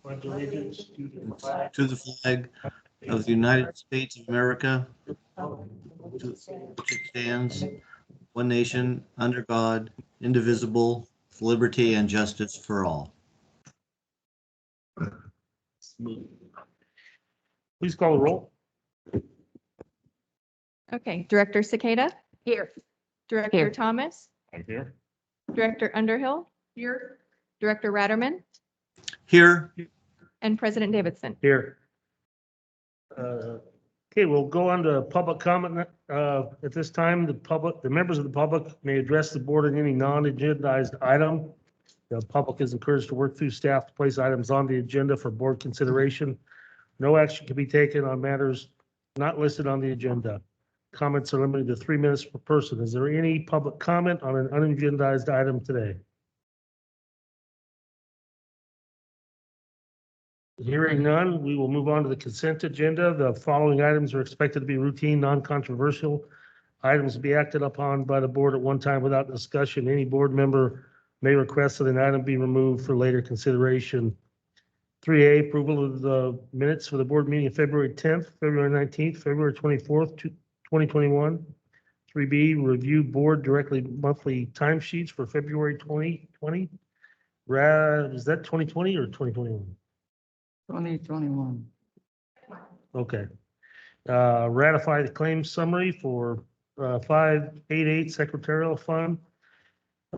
pledge allegiance to the flag of the United States of America, to which it stands, one nation, under God, indivisible, with liberty and justice for all. Please call the roll. Okay, Director Cicada? Here. Director Here. Thomas? I'm here. Director Underhill? Here. Director Ratterman? Here, And President Davidson? Here. Okay, we'll go on to public comment. At this time, the members of the public may address the board on any non-agendized item. The public is encouraged to work through staff to place items on the agenda for board consideration. No action can be taken on matters not listed on the agenda. Comments are limited to 3 minutes per person. Is there any public comment on an unagendized item today? Hearing none, we will move on to the consent agenda. The following items are expected to be routine, non-controversial items to be acted upon by the board at one time without discussion. Any board member may request that an item be removed for later consideration. 3A, approval of the minutes for the board meeting of February 10th, February 19th, February 24th, 2021. 3B, review board directly monthly timesheets for February 2020. Is that 2020 or 2021? 2021. Okay. Ratify the claims summary for 588 Secretarial Fund.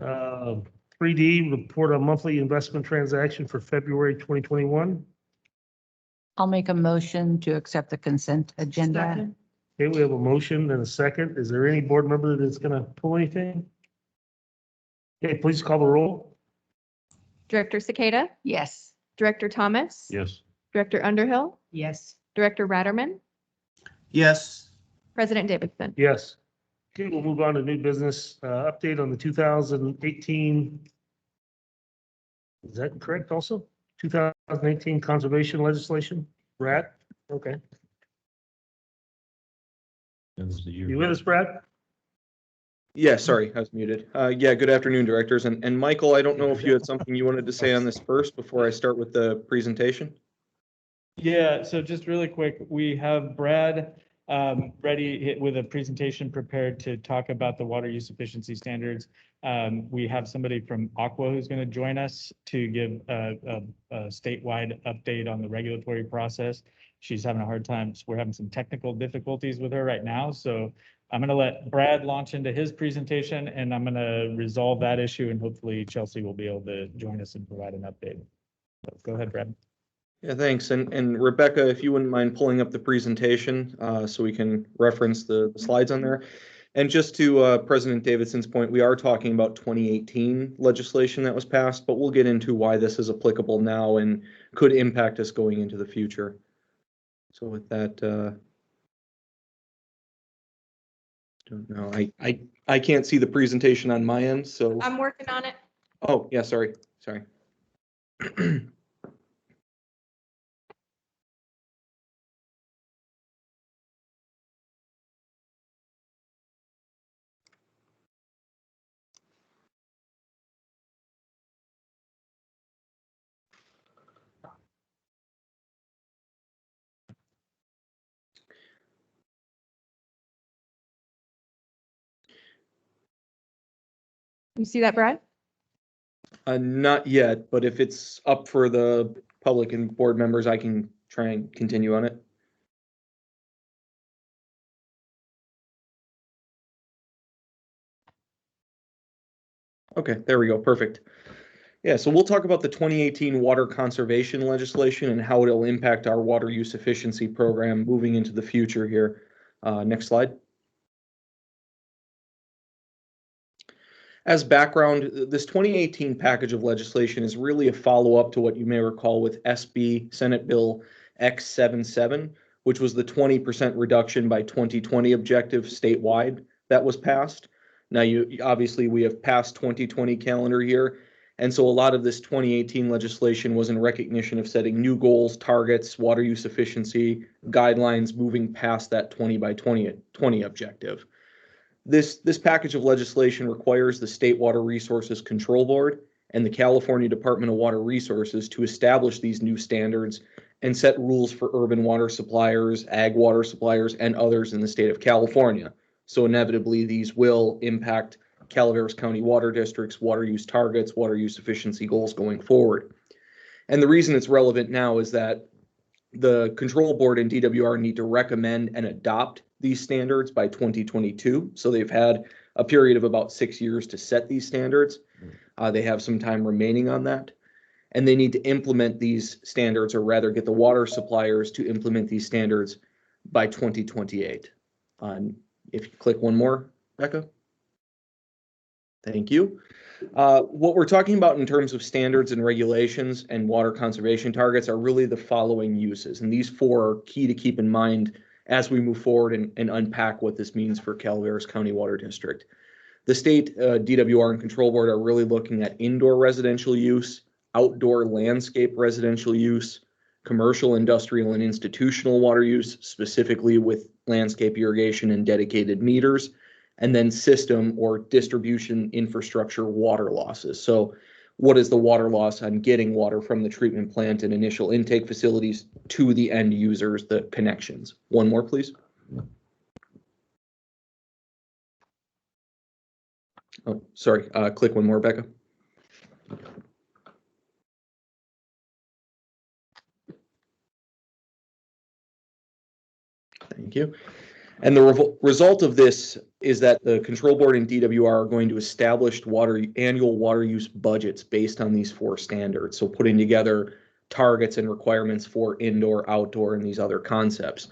3D, report a monthly investment transaction for February 2021. I'll make a motion to accept the consent agenda. Okay, we have a motion and a second. Is there any board member that's going to pull anything? Okay, please call the roll. Director Cicada? Yes. Director Thomas? Yes. Director Underhill? Yes. Director Ratterman? yes, President Davidson? Yes. Okay, we'll move on to new business, update on the 2018. Is that correct also? 2018 conservation legislation? Brad? Okay. You with us, Brad? Yeah, sorry, I was muted. Yeah, good afternoon, directors. And Michael, I don't know if you had something you wanted to say on this first before I start with the presentation? Yeah, so just really quick, we have Brad ready with a presentation prepared to talk about the water use efficiency standards. We have somebody from Aqua who's going to join us to give a statewide update on the regulatory process. She's having a hard time. So we're having some technical difficulties with her right now. So I'm going to let Brad launch into his presentation and I'm going to resolve that issue and hopefully Chelsea will be able to join us and provide an update. So go ahead, Brad. Yeah, thanks. And Rebecca, if you wouldn't mind pulling up the presentation so we can reference the slides on there. And just to President Davidson's point, we are talking about 2018 legislation that was passed, but we'll get into why this is applicable now and could impact us going into the future. So with that, don't know. I can't see the presentation on my end, so. I'm working on it. Oh, yeah, sorry. You see that, Brad? Not yet, but if it's up for the public and board members, I can try and continue on it. Okay, there we go. Perfect. Yeah, so we'll talk about the 2018 water conservation legislation and how it'll impact our water use efficiency program moving into the future here. Next slide. As background, this 2018 package of legislation is really a follow-up to what you may recall with SB Senate Bill X77, which was the 20% reduction by 2020 objective statewide that was passed. Now, obviously we have passed 2020 calendar year, and so a lot of this 2018 legislation was in recognition of setting new goals, targets, water use efficiency, guidelines, moving past that 20 by 2020 objective. This package of legislation requires the State Water Resources Control Board and the California Department of Water Resources to establish these new standards and set rules for urban water suppliers, ag water suppliers, and others in the state of California. So inevitably, these will impact Calaveras County Water District's water use targets, water use efficiency goals going forward. And the reason it's relevant now is that the control board and DWR need to recommend and adopt these standards by 2022. So they've had a period of about 6 years to set these standards. They have some time remaining on that. And they need to implement these standards, or rather get the water suppliers to implement these standards by 2028. If you click one more, Becca. Thank you. What we're talking about in terms of standards and regulations and water conservation targets are really the following uses. And these four are key to keep in mind as we move forward and unpack what this means for Calaveras County Water District. The state DWR and control board are really looking at indoor residential use, outdoor landscape residential use, commercial, industrial, and institutional water use, specifically with landscape irrigation and dedicated meters, and then system or distribution infrastructure water losses. So what is the water loss on getting water from the treatment plant and initial intake facilities to the end users, the connections? One more, please. Oh, sorry, click one more, Becca. Thank you. And the result of this is that the control board and DWR are going to establish annual water use budgets based on these four standards. So putting together targets and requirements for indoor, outdoor, and these other concepts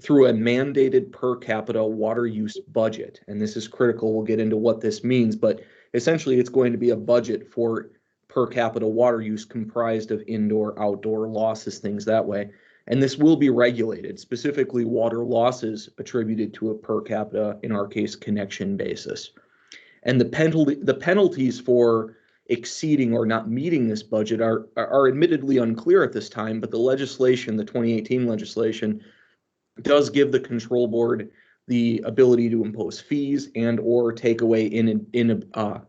through a mandated per capita water use budget. And this is critical. We'll get into what this means, but essentially it's going to be a budget for per capita water use comprised of indoor, outdoor losses, things that way. And this will be regulated, specifically water losses attributed to a per capita, in our case, connection basis. And the penalties for exceeding or not meeting this budget are admittedly unclear at this time, but the legislation, the 2018 legislation, does give the control board the ability to impose fees and or take away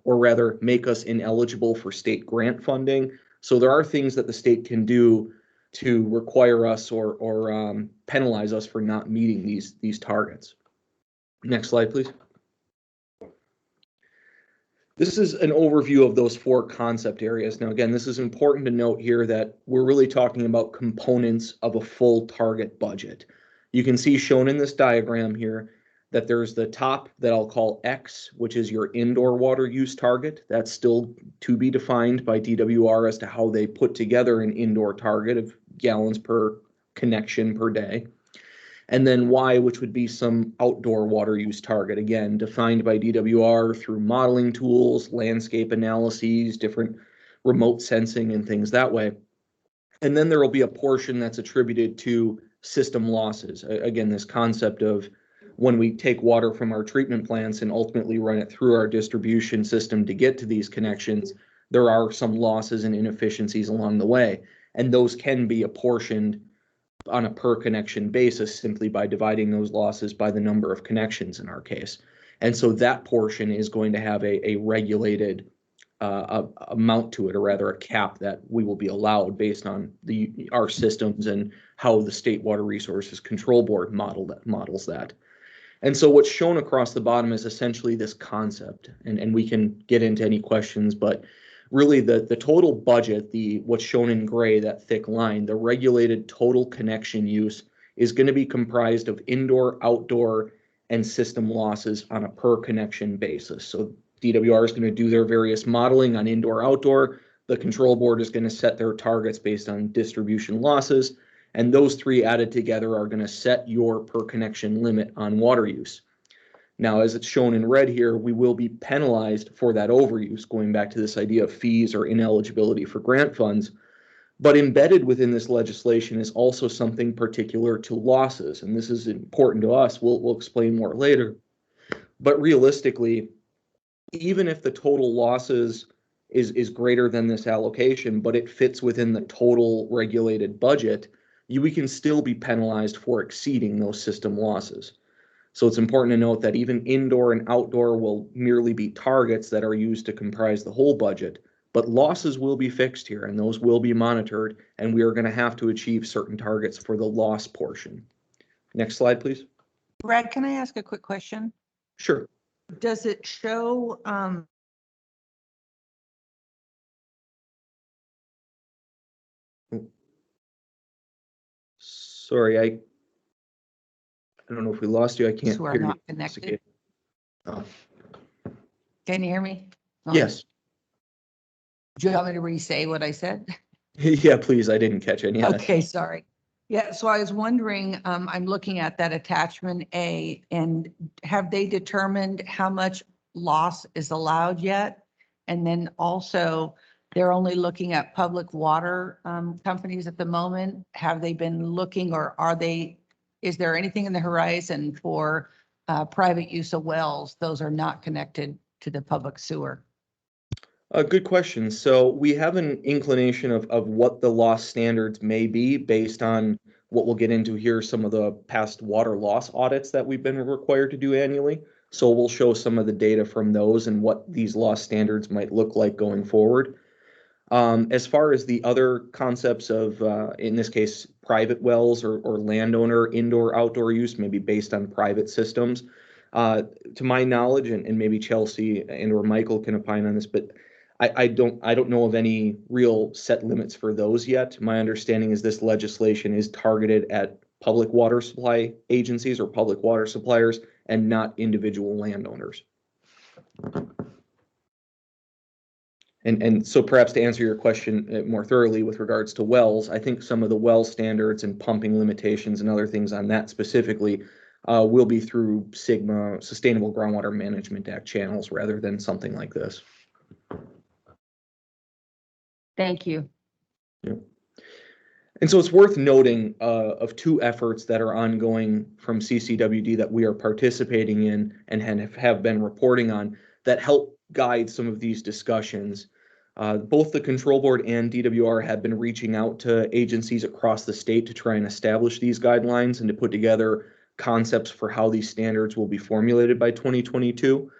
or rather make us ineligible for state grant funding. So there are things that the state can do to require us or penalize us for not meeting these targets. Next slide, please. This is an overview of those four concept areas. Now, again, this is important to note here that we're really talking about components of a full target budget. You can see shown in this diagram here that there's the top that I'll call X, which is your indoor water use target. That's still to be defined by DWR as to how they put together an indoor target of gallons per connection per day. And then Y, which would be some outdoor water use target, again, defined by DWR through modeling tools, landscape analyses, different remote sensing and things that way. And then there will be a portion that's attributed to system losses. Again, this concept of when we take water from our treatment plants and ultimately run it through our distribution system to get to these connections, there are some losses and inefficiencies along the way. And those can be apportioned on a per connection basis simply by dividing those losses by the number of connections in our case. And so that portion is going to have a regulated amount to it, or rather a cap that we will be allowed based on our systems and how the State Water Resources Control Board models that. And so what's shown across the bottom is essentially this concept, and we can get into any questions, but really the total budget, what's shown in gray, that thick line, the regulated total connection use is going to be comprised of indoor, outdoor, and system losses on a per connection basis. So DWR is going to do their various modeling on indoor, outdoor. The control board is going to set their targets based on distribution losses. And those three added together are going to set your per connection limit on water use. Now, as it's shown in red here, we will be penalized for that overuse, going back to this idea of fees or ineligibility for grant funds. But embedded within this legislation is also something particular to losses. And this is important to us. We'll explain more later. But realistically, even if the total losses is greater than this allocation, but it fits within the total regulated budget, we can still be penalized for exceeding those system losses. So it's important to note that even indoor and outdoor will merely be targets that are used to comprise the whole budget, But losses will be fixed here and those will be monitored, and we are going to have to achieve certain targets for the loss portion. Next slide, please. Brad, can I ask a quick question? Sure. Does it show, Sorry, I don't know if we lost you. I can't who are hear you. not connected? Oh, Can you hear me? No. yes. Do you want me to re-say what I said? Yeah, please. I didn't catch any of that. Okay, sorry. Yeah, so I was wondering, I'm looking at that attachment A, and have they determined how much loss is allowed yet? And then also, they're only looking at public water companies at the moment. Have they been looking, or is there anything in the horizon for private use of wells? Those are not connected to the public sewer. Good question. So we have an inclination of what the loss standards may be based on what we'll get into here, some of the past water loss audits that we've been required to do annually. So we'll show some of the data from those and what these loss standards might look like going forward. As far as the other concepts of, in this case, private wells or landowner indoor-outdoor use, maybe based on private systems, to my knowledge, and maybe Chelsea and or Michael can opine on this, but I don't know of any real set limits for those yet. My understanding is this legislation is targeted at public water supply agencies or public water suppliers and not individual landowners. And so perhaps to answer your question more thoroughly with regards to wells, I think some of the well standards and pumping limitations and other things on that specifically will be through SGMA, Sustainable Groundwater Management Act channels rather than something like this. Thank you. Yeah. And so it's worth noting of two efforts that are ongoing from CCWD that we are participating in and have been reporting on that help guide some of these discussions. Both the Control Board and DWR have been reaching out to agencies across the state to try and establish these guidelines and to put together concepts for how these standards will be formulated by 2022.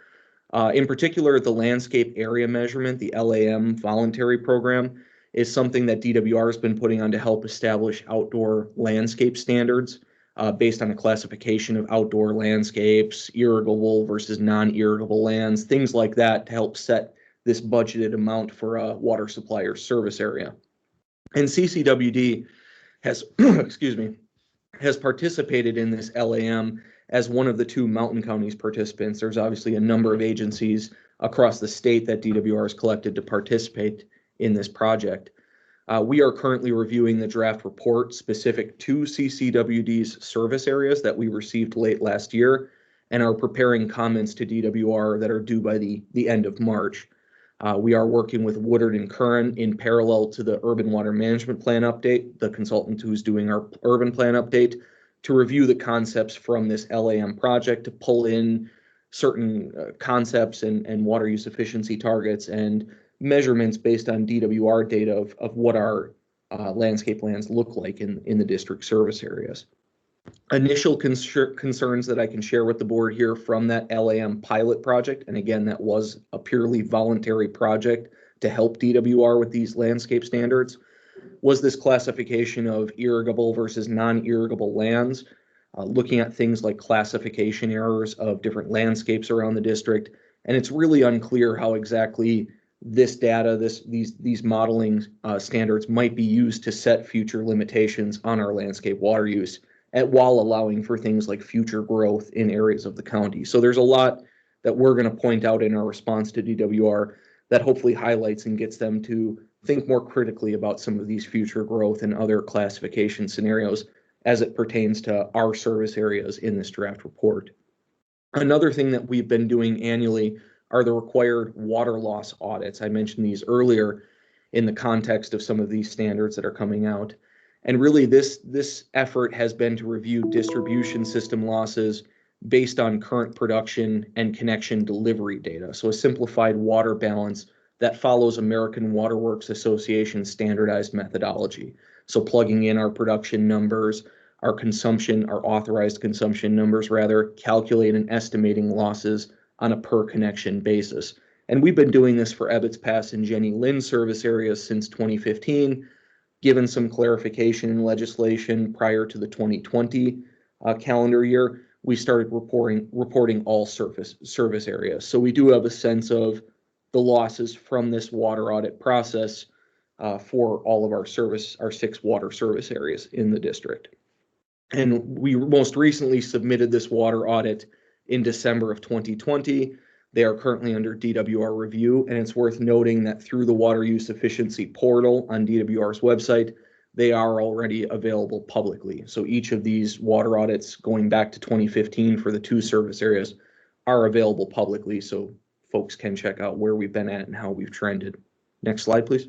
In particular, the landscape area measurement, the LAM voluntary program, is something that DWR has been putting on to help establish outdoor landscape standards based on a classification of outdoor landscapes, irrigable versus non-irrigable lands, things like that to help set this budgeted amount for a water supplier service area. And CCWD has, excuse me, has participated in this LAM as one of the two mountain counties participants. There's obviously a number of agencies across the state that DWR has collected to participate in this project. We are currently reviewing the draft report specific to CCWD's service areas that we received late last year and are preparing comments to DWR that are due by the end of March. We are working with Woodard and Curran in parallel to the Urban Water Management Plan update, the consultant who's doing our urban plan update, to review the concepts from this LAM project, to pull in certain concepts and water use efficiency targets and measurements based on DWR data of what our landscape lands look like in the district service areas. Initial concerns that I can share with the board here from that LAM pilot project, and again, that was a purely voluntary project to help DWR with these landscape standards, was this classification of irrigable versus non-irrigable lands, looking at things like classification errors of different landscapes around the district. And it's really unclear how exactly this data, these modeling standards might be used to set future limitations on our landscape water use, while allowing for things like future growth in areas of the county. So there's a lot that we're going to point out in our response to DWR that hopefully highlights and gets them to think more critically about some of these future growth and other classification scenarios as it pertains to our service areas in this draft report. Another thing that we've been doing annually are the required water loss audits. I mentioned these earlier in the context of some of these standards that are coming out. And really this effort has been to review distribution system losses based on current production and connection delivery data. So a simplified water balance that follows American Water Works Association standardized methodology. So plugging in our production numbers, our consumption, our authorized consumption numbers rather, calculate and estimating losses on a per connection basis. And we've been doing this for Ebbets Pass and Jenny Lynn service areas since 2015, given some clarification in legislation prior to the 2020 calendar year. We started reporting all service areas. So we do have a sense of the losses from this water audit process for all of our 6 water service areas in the district. And we most recently submitted this water audit in December of 2020. They are currently under DWR review, and it's worth noting that through the water use efficiency portal on DWR's website, they are already available publicly. So each of these water audits going back to 2015 for the 2 service areas are available publicly, so folks can check out where we've been at and how we've trended. Next slide, please.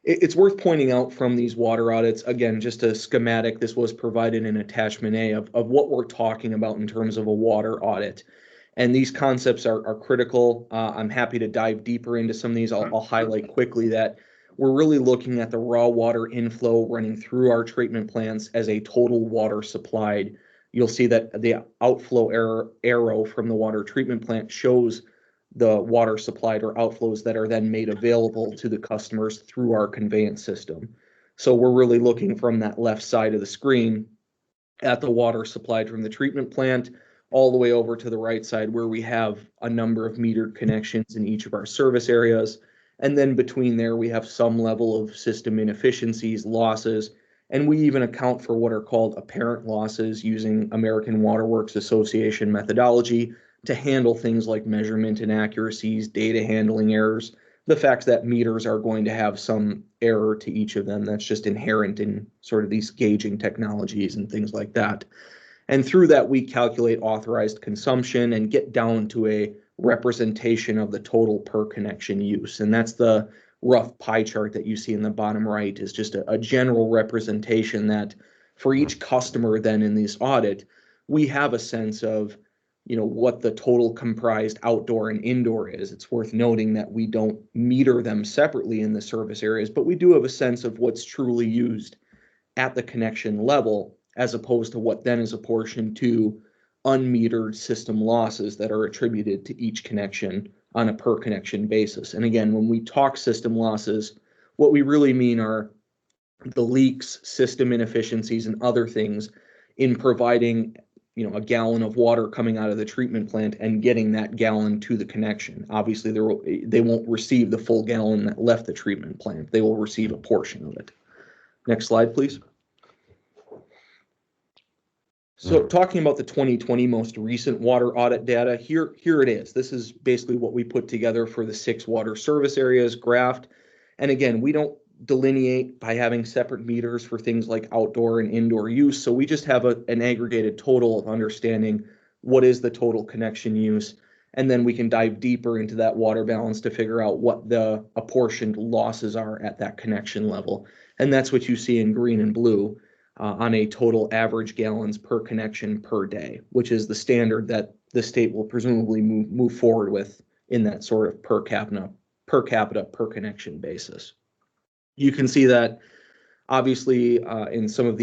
It's worth pointing out from these water audits, again, just a schematic, this was provided in attachment A of what we're talking about in terms of a water audit. And these concepts are critical. I'm happy to dive deeper into some of these. I'll highlight quickly that we're really looking at the raw water inflow running through our treatment plants as a total water supplied. You'll see that the outflow arrow from the water treatment plant shows the water supplied or outflows that are then made available to the customers through our conveyance system. So we're really looking from that left side of the screen at the water supplied from the treatment plant all the way over to the right side where we have a number of metered connections in each of our service areas. And then between there, we have some level of system inefficiencies, losses, and we even account for what are called apparent losses using American Water Works Association methodology to handle things like measurement inaccuracies, data handling errors, the fact that meters are going to have some error to each of them. That's just inherent in sort of these gauging technologies and things like that. And through that, we calculate authorized consumption and get down to a representation of the total per connection use. And that's the rough pie chart that you see in the bottom right, is just a general representation that for each customer then in this audit, we have a sense of what the total comprised outdoor and indoor is. It's worth noting that we don't meter them separately in the service areas, but we do have a sense of what's truly used at the connection level, as opposed to what then is apportioned to unmetered system losses that are attributed to each connection on a per connection basis. And again, when we talk system losses, what we really mean are the leaks, system inefficiencies, and other things in providing a gallon of water coming out of the treatment plant and getting that gallon to the connection. Obviously, they won't receive the full gallon that left the treatment plant. They will receive a portion of it. Next slide, please. So talking about the 2020 most recent water audit data, here it is. This is basically what we put together for the 6 water service areas graphed. And again, we don't delineate by having separate meters for things like outdoor and indoor use. So we just have an aggregated total of understanding what is the total connection use. And then we can dive deeper into that water balance to figure out what the apportioned losses are at that connection level. And that's what you see in green and blue on a total average gallons per connection per day, which is the standard that the state will presumably move forward with in that sort of per capita per connection basis. You can see that obviously in some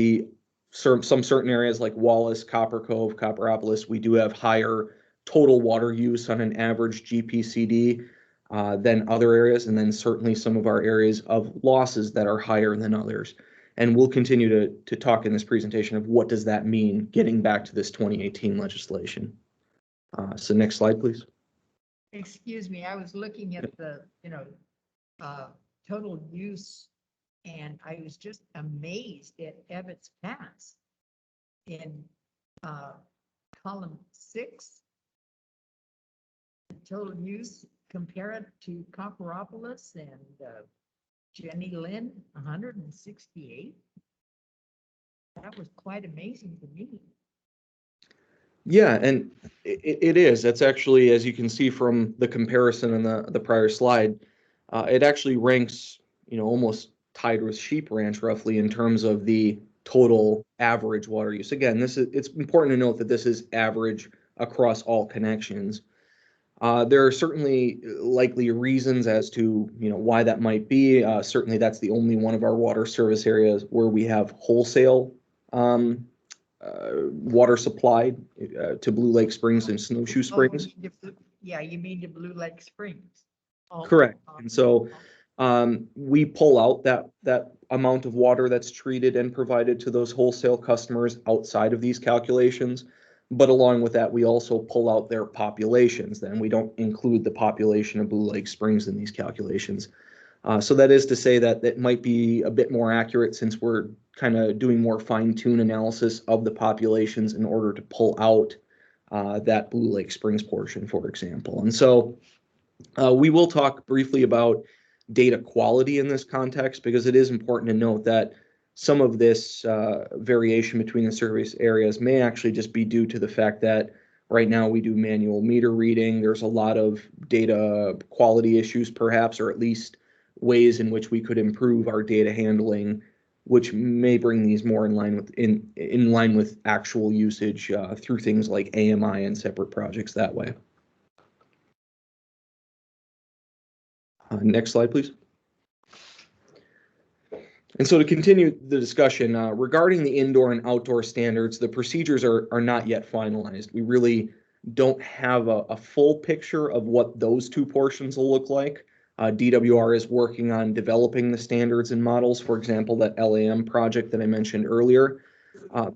certain areas like Wallace, Copper Cove, Copperopolis, we do have higher total water use on an average GPCD than other areas, and then certainly some of our areas of losses that are higher than others. And we'll continue to talk in this presentation of what does that mean getting back to this 2018 legislation. So next slide, please. Excuse me, I was looking at the, total use, and I was just amazed at Ebbets Pass in column 6. Total use, compare it to Copperopolis and Jenny Lynn, 168. That was quite amazing to me. Yeah, and it is. That's actually, as you can see from the comparison in the prior slide, it actually ranks, almost tied with Sheep Ranch roughly in terms of the total average water use. Again, it's important to note that this is average across all connections. There are certainly likely reasons as to why that might be. Certainly, that's the only one of our water service areas where we have wholesale water supplied to Blue Lake Springs and Snowshoe Oh, Springs. Yeah, you mean the Blue Lake Springs. Oh, Correct. oh, And so oh. we pull out that amount of water that's treated and provided to those wholesale customers outside of these calculations. But along with that, we also pull out their populations. Then we don't include the population of Blue Lake Springs in these calculations. So that is to say that it might be a bit more accurate since we're kind of doing more fine-tune analysis of the populations in order to pull out that Blue Lake Springs portion, for example. And so we will talk briefly about data quality in this context because it is important to note that some of this variation between the service areas may actually just be due to the fact that right now we do manual meter reading. There's a lot of data quality issues perhaps, or at least ways in which we could improve our data handling, which may bring these more in line with actual usage through things like AMI and separate projects that way. Next slide, please. And so to continue the discussion, regarding the indoor and outdoor standards, the procedures are not yet finalized. We really don't have a full picture of what those two portions will look like. DWR is working on developing the standards and models, for example, that LAM project that I mentioned earlier.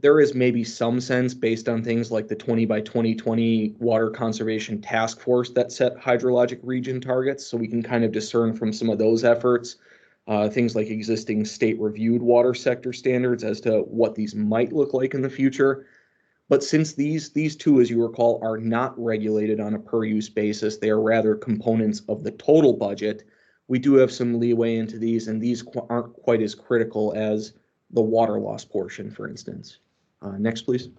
There is maybe some sense based on things like the 20 by 2020 Water Conservation Task Force that set hydrologic region targets, so we can kind of discern from some of those efforts things like existing state reviewed water sector standards as to what these might look like in the future. But since these two, as you recall, are not regulated on a per use basis, they are rather components of the total budget. We do have some leeway into these, and these aren't quite as critical as the water loss portion, for instance. Next, please.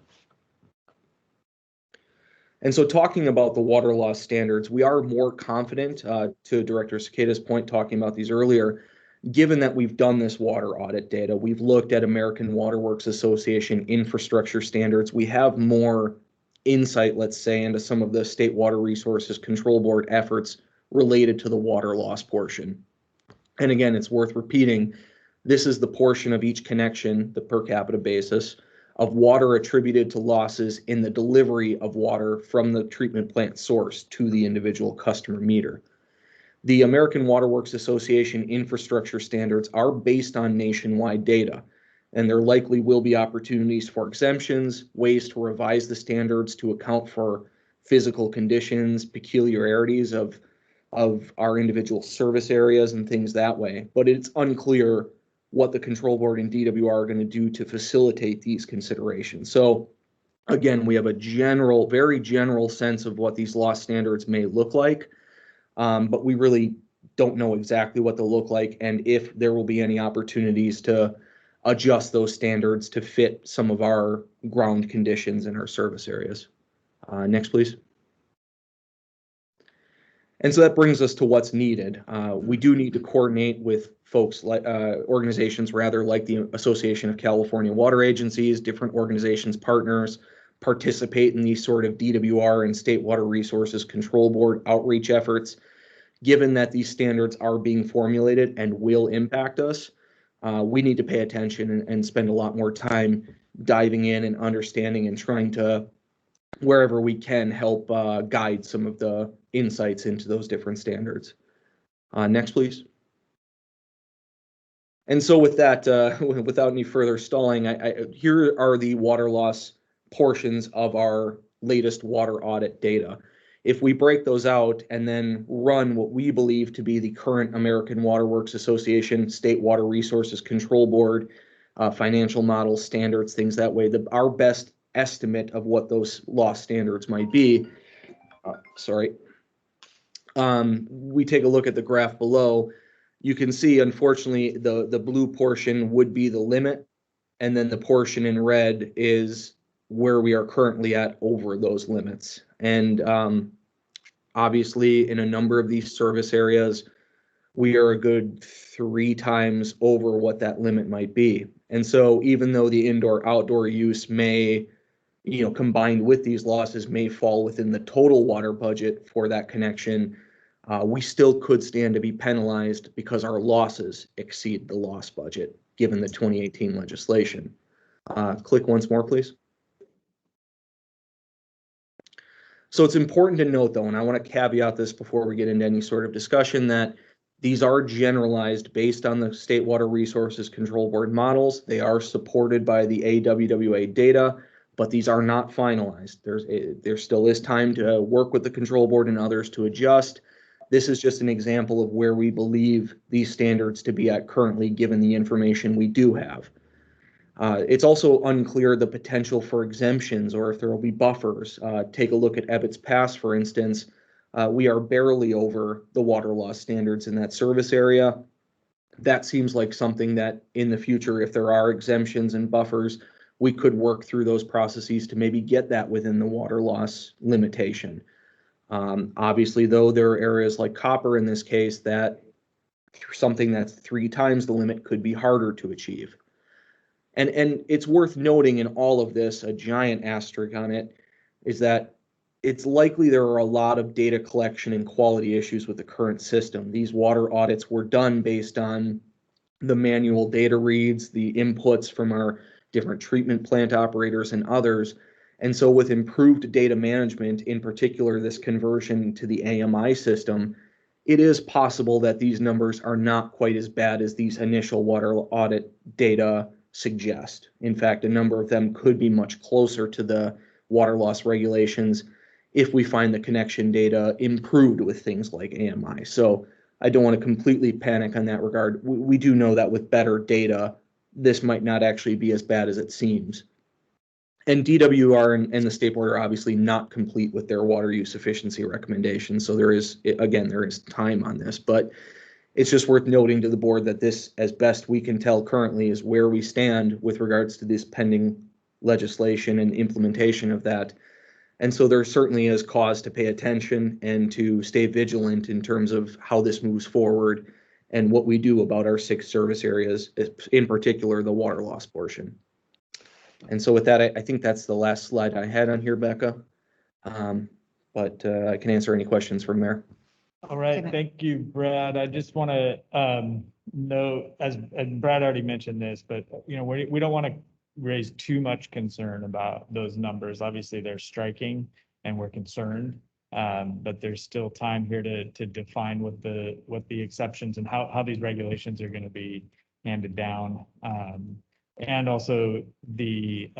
And so talking about the water loss standards, we are more confident, to Director Ciceda's point, talking about these earlier, given that we've done this water audit data, we've looked at American Water Works Association infrastructure standards, we have more insight, let's say, into some of the State Water Resources Control Board efforts related to the water loss portion. And again, it's worth repeating, this is the portion of each connection, the per capita basis, of water attributed to losses in the delivery of water from the treatment plant source to the individual customer meter. The American Water Works Association infrastructure standards are based on nationwide data, and there likely will be opportunities for exemptions, ways to revise the standards to account for physical conditions, peculiarities of our individual service areas and things that way. But it's unclear what the control board and DWR are going to do to facilitate these considerations. So again, we have a very general sense of what these loss standards may look like. But we really don't know exactly what they'll look like and if there will be any opportunities to adjust those standards to fit some of our ground conditions in our service areas. Next, please. And so that brings us to what's needed. We do need to coordinate with folks like organizations rather like the Association of California Water Agencies, different organizations, partners, participate in these sort of DWR and State Water Resources Control Board outreach efforts. Given that these standards are being formulated and will impact us, we need to pay attention and spend a lot more time diving in and understanding and trying to, wherever we can, help guide some of the insights into those different standards. Next, please. And so with that, without any further stalling, here are the water loss portions of our latest water audit data. If we break those out and then run what we believe to be the current American Water Works Association, State Water Resources Control Board, financial models, standards, things that way, our best estimate of what those loss standards might be, we take a look at the graph below. You can see, unfortunately, the blue portion would be the limit, and then the portion in red is where we are currently at over those limits. And obviously, in a number of these service areas, we are a good 3 times over what that limit might be. And so even though the indoor-outdoor use may, combined with these losses, may fall within the total water budget for that connection, we still could stand to be penalized because our losses exceed the loss budget, given the 2018 legislation. Click once more, please. So it's important to note, though, and I want to caveat this before we get into any sort of discussion, that these are generalized based on the State Water Resources Control Board models. They are supported by the AWWA data, but these are not finalized. There still is time to work with the control board and others to adjust. This is just an example of where we believe these standards to be at currently, given the information we do have. It's also unclear the potential for exemptions or if there will be buffers. Take a look at Ebbets Pass, for instance. We are barely over the water loss standards in that service area. That seems like something that in the future, if there are exemptions and buffers, we could work through those processes to maybe get that within the water loss limitation. Obviously, though, there are areas like copper in this case that something that's 3 times the limit could be harder to achieve. And it's worth noting in all of this, a giant asterisk on it, is that it's likely there are a lot of data collection and quality issues with the current system. These water audits were done based on the manual data reads, the inputs from our different treatment plant operators and others. And so with improved data management, in particular, this conversion to the AMI system, it is possible that these numbers are not quite as bad as these initial water audit data suggest. In fact, a number of them could be much closer to the water loss regulations if we find the connection data improved with things like AMI. So I don't want to completely panic on that regard. We do know that with better data, this might not actually be as bad as it seems. And DWR and the state board are obviously not complete with their water use efficiency recommendations. So there is time on this, but it's just worth noting to the board that this, as best we can tell currently, is where we stand with regards to this pending legislation and implementation of that. And so there certainly is cause to pay attention and to stay vigilant in terms of how this moves forward and what we do about our 6 service areas, in particular the water loss portion. And so with that, I think that's the last slide I had on here, Becca. But I can answer any questions from there. All right, thank you, Brad. I just want to note, as Brad already mentioned this, but we don't want to raise too much concern about those numbers. Obviously, they're striking, and we're concerned. But there's still time here to define what the exceptions and how these regulations are going to be handed down, and also the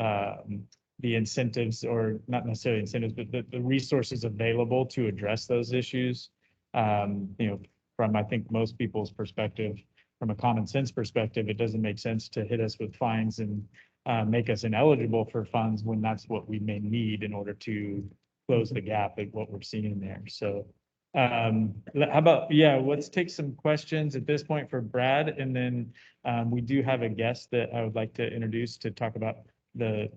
incentives, or not necessarily incentives, but the resources available to address those issues. From I think most people's perspective, from a common sense perspective, it doesn't make sense to hit us with fines and make us ineligible for funds when that's what we may need in order to close the gap at what we're seeing there. So how about, let's take some questions at this point for Brad, and then we do have a guest that I would like to introduce to talk about the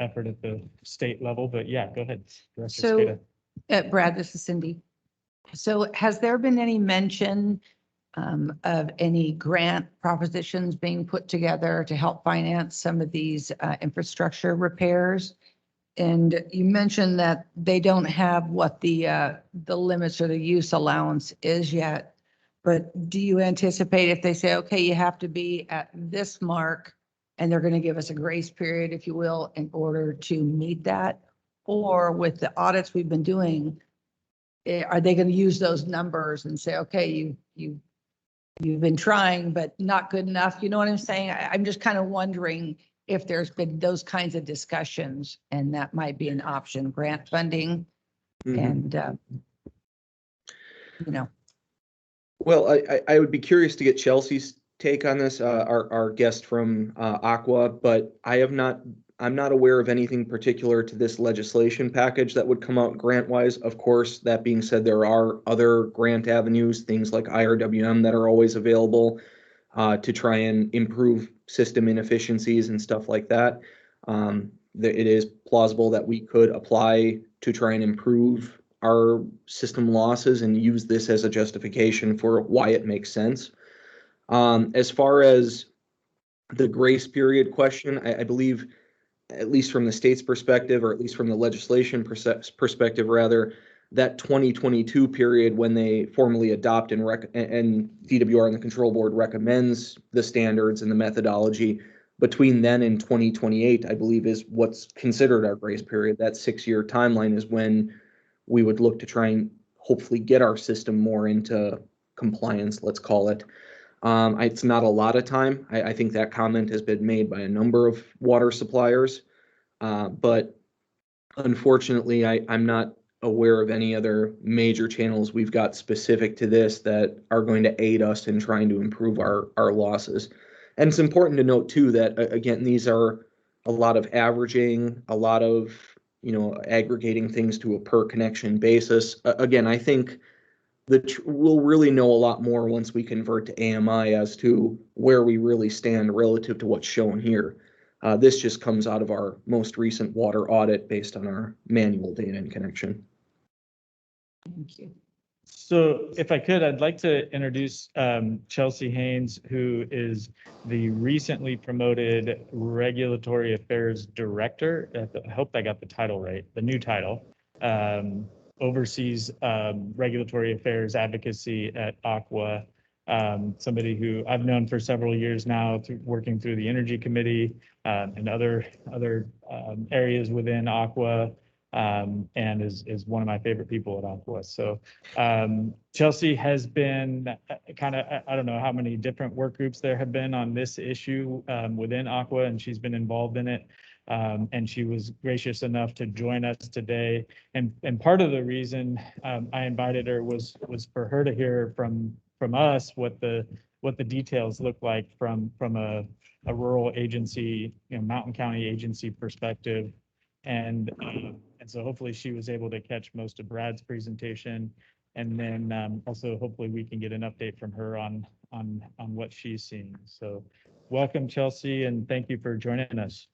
effort at the state level. But go ahead. Director So, Skata. Brad, this is Cindy. So has there been any mention of any grant propositions being put together to help finance some of these infrastructure repairs? And you mentioned that they don't have what the limits or the use allowance is yet. But do you anticipate if they say, okay, you have to be at this mark, and they're going to give us a grace period, if you will, in order to meet that? Or with the audits we've been doing, are they going to use those numbers and say, okay, you've been trying, but not good enough? You know what I'm saying? I'm just kind of wondering if there's been those kinds of discussions, and that might be an option, grant funding. And, Well, I would be curious to get Chelsea's take on this, our guest from Aqua, but I'm not aware of anything particular to this legislation package that would come out grant-wise. Of course, that being said, there are other grant avenues, things like IRWM, that are always available to try and improve system inefficiencies and stuff like that. It is plausible that we could apply to try and improve our system losses and use this as a justification for why it makes sense. As far as the grace period question, I believe, at least from the state's perspective, or at least from the legislation perspective rather, that 2022 period when they formally adopt and DWR and the control board recommends the standards and the methodology, between then and 2028, I believe, is what's considered our grace period. That 6-year timeline is when we would look to try and hopefully get our system more into compliance, let's call it. It's not a lot of time. I think that comment has been made by a number of water suppliers. But unfortunately, I'm not aware of any other major channels we've got specific to this that are going to aid us in trying to improve our losses. And it's important to note too that again, these are a lot of averaging, a lot of, aggregating things to a per connection basis. Again, I think we'll really know a lot more once we convert to AMI as to where we really stand relative to what's shown here. This just comes out of our most recent water audit based on our manual data and connection. Thank you. So if I could, I'd like to introduce Chelsea Haynes, who is the recently promoted Regulatory Affairs Director. I hope I got the title right, the new title. Oversees regulatory affairs advocacy at Aqua. Somebody who I've known for several years now, working through the Energy Committee and other areas within Aqua. And is one of my favorite people at Aqua. So Chelsea has been kind of, I don't know how many different work groups there have been on this issue within Aqua, and she's been involved in it. And she was gracious enough to join us today. And part of the reason I invited her was for her to hear from us what the details look like from a rural agency, mountain county agency perspective. And so hopefully she was able to catch most of Brad's presentation. And then also hopefully we can get an update from her on what she's seeing. So welcome, Chelsea, and thank you for joining us.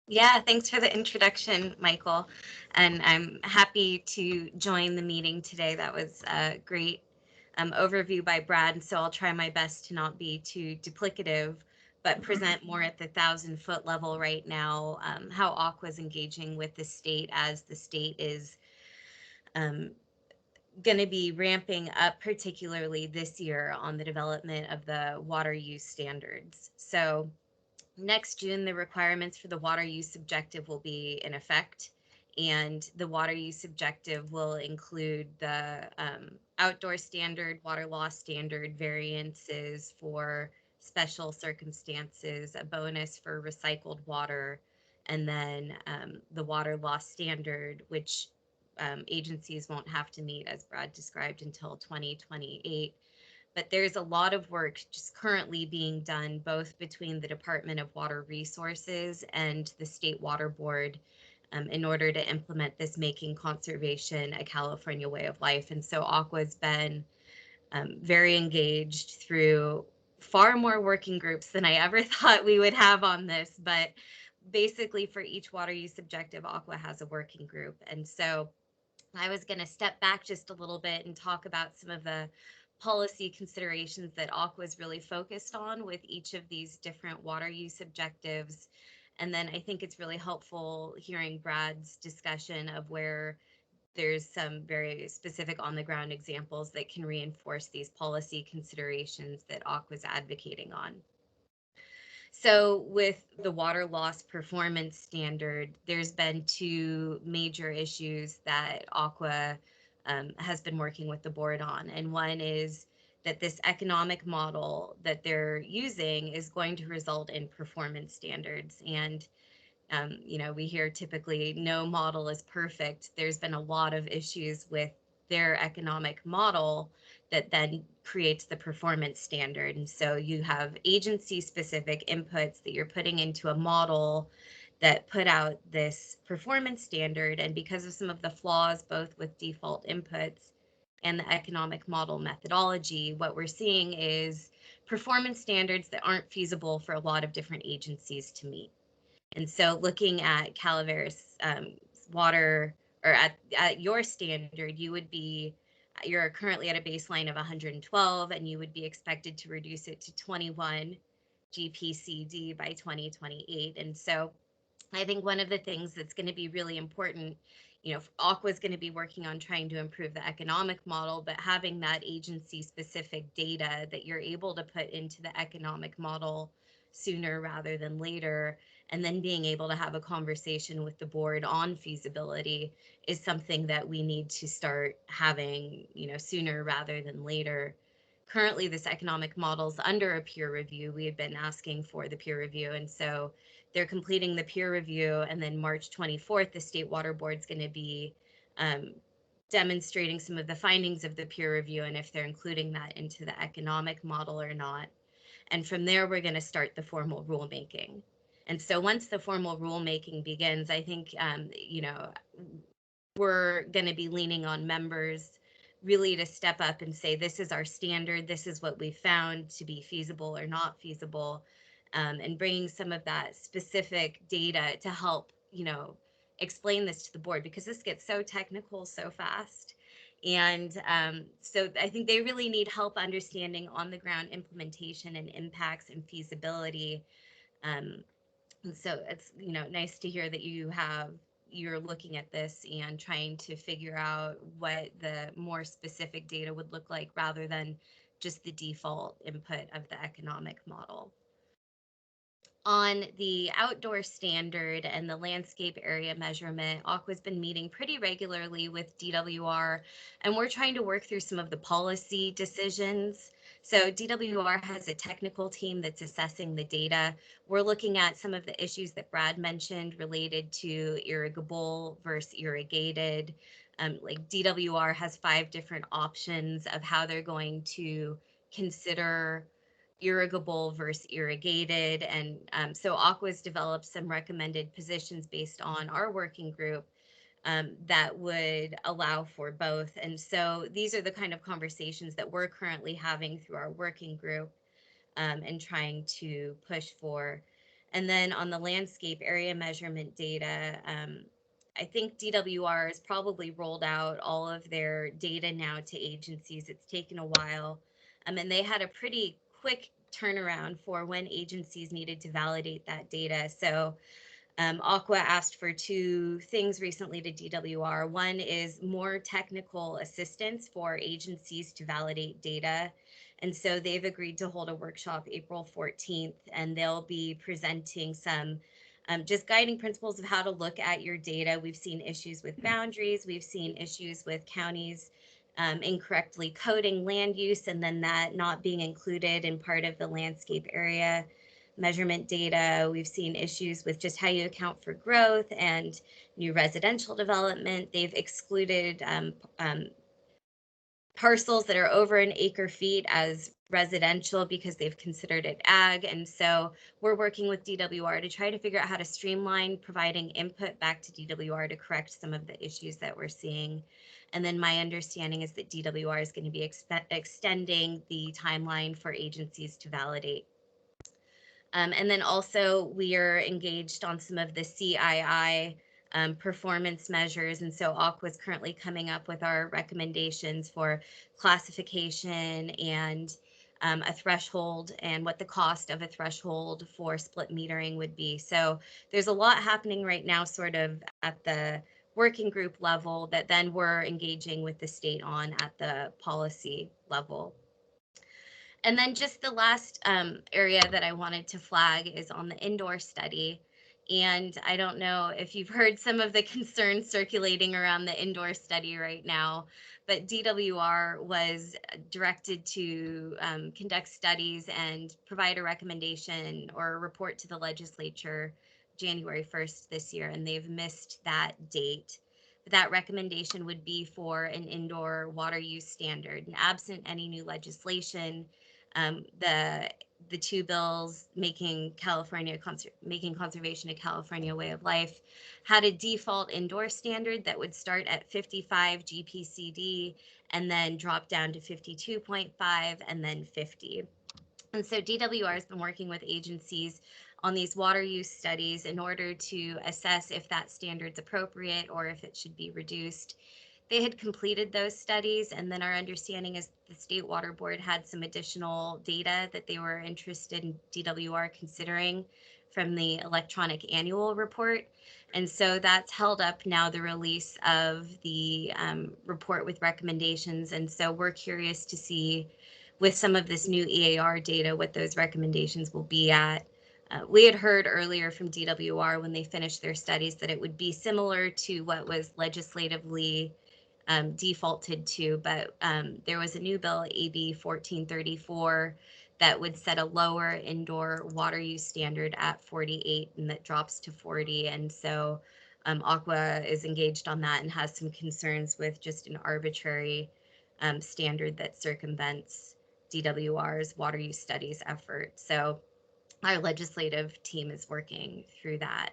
Yeah, thanks for the introduction, Michael. And I'm happy to join the meeting today. That was a great overview by Brad. So I'll try my best to not be too duplicative, but present more at the 1,000-foot level right now, how Aqua is engaging with the state as the state is going to be ramping up, particularly this year, on the development of the water use standards. So next June, the requirements for the water use objective will be in effect, and the water use objective will include the outdoor standard, water loss standard, variances for special circumstances, a bonus for recycled water, and then the water loss standard, which agencies won't have to meet, as Brad described, until 2028. But there's a lot of work just currently being done both between the Department of Water Resources and the State Water Board in order to implement this, making conservation a California way of life. And so Aqua's been very engaged through far more working groups than I ever thought we would have on this. But basically for each water use objective, Aqua has a working group. And so I was going to step back just a little bit and talk about some of the policy considerations that Aqua is really focused on with each of these different water use objectives. And then I think it's really helpful hearing Brad's discussion of where there's some very specific on the ground examples that can reinforce these policy considerations that Aqua is advocating on. So with the water loss performance standard, there's been two major issues that Aqua has been working with the board on. And one is that this economic model that they're using is going to result in performance standards. And, we hear typically no model is perfect. There's been a lot of issues with their economic model that then creates the performance standard. And so you have agency specific inputs that you're putting into a model that put out this performance standard. And because of some of the flaws, both with default inputs and the economic model methodology, what we're seeing is performance standards that aren't feasible for a lot of different agencies to meet. And so looking at Calaveras water, or at your standard, you're currently at a baseline of 112, and you would be expected to reduce it to 21 GPCD by 2028. And so I think one of the things that's going to be really important, Aqua is going to be working on trying to improve the economic model, but having that agency specific data that you're able to put into the economic model sooner rather than later and then being able to have a conversation with the board on feasibility is something that we need to start having, sooner rather than later. Currently, this economic model's under a peer review. We have been asking for the peer review, and so they're completing the peer review, and then March 24th, the State Water Board's going to be demonstrating some of the findings of the peer review and if they're including that into the economic model or not. And from there, we're going to start the formal rulemaking. And so once the formal rulemaking begins, I think, we're going to be leaning on members really to step up and say, this is our standard, this is what we found to be feasible or not feasible, and bringing some of that specific data to help, explain this to the board, because this gets so technical so fast. And so I think they really need help understanding on the ground implementation and impacts and feasibility. And so it's, nice to hear that you're looking at this and trying to figure out what the more specific data would look like rather than just the default input of the economic model. On the outdoor standard and the landscape area measurement, Aqua's been meeting pretty regularly with DWR, and we're trying to work through some of the policy decisions. So DWR has a technical team that's assessing the data. We're looking at some of the issues that Brad mentioned related to irrigable versus irrigated. Like DWR has 5 different options of how they're going to consider irrigable versus irrigated. And so Aqua's developed some recommended positions based on our working group that would allow for both. And so these are the kind of conversations that we're currently having through our working group and trying to push for. And then on the landscape area measurement data, I think DWR has probably rolled out all of their data now to agencies. It's taken a while. And they had a pretty quick turnaround for when agencies needed to validate that data. So Aqua asked for 2 things recently to DWR. One is more technical assistance for agencies to validate data. And so they've agreed to hold a workshop April 14th, and they'll be presenting some just guiding principles of how to look at your data. We've seen issues with boundaries. We've seen issues with counties incorrectly coding land use and then that not being included in part of the landscape area measurement data. We've seen issues with just how you account for growth and new residential development. They've excluded parcels that are over an acre feet as residential because they've considered it ag. And so we're working with DWR to try to figure out how to streamline providing input back to DWR to correct some of the issues that we're seeing. And then my understanding is that DWR is going to be extending the timeline for agencies to validate. And then also we are engaged on some of the CII performance measures. And so Aqua is currently coming up with our recommendations for classification and a threshold and what the cost of a threshold for split metering would be. So there's a lot happening right now sort of at the working group level that then we're engaging with the state on at the policy level. And then just the last area that I wanted to flag is on the indoor study. And I don't know if you've heard some of the concerns circulating around the indoor study right now, but DWR was directed to conduct studies and provide a recommendation or a report to the legislature January 1st this year, and they've missed that date. That recommendation would be for an indoor water use standard. And absent any new legislation, the 2 bills making conservation a California way of life had a default indoor standard that would start at 55 GPCD and then drop down to 52.5 and then 50. And so DWR has been working with agencies on these water use studies in order to assess if that standard's appropriate or if it should be reduced. They had completed those studies, and then our understanding is the State Water Board had some additional data that they were interested in DWR considering from the electronic annual report. And so that's held up now the release of the report with recommendations. And so we're curious to see with some of this new EAR data what those recommendations will be at. We had heard earlier from DWR when they finished their studies that it would be similar to what was legislatively defaulted to, but there was a new bill, AB 1434, that would set a lower indoor water use standard at 48 and that drops to 40. And so Aqua is engaged on that and has some concerns with just an arbitrary standard that circumvents DWR's water use studies effort. So our legislative team is working through that.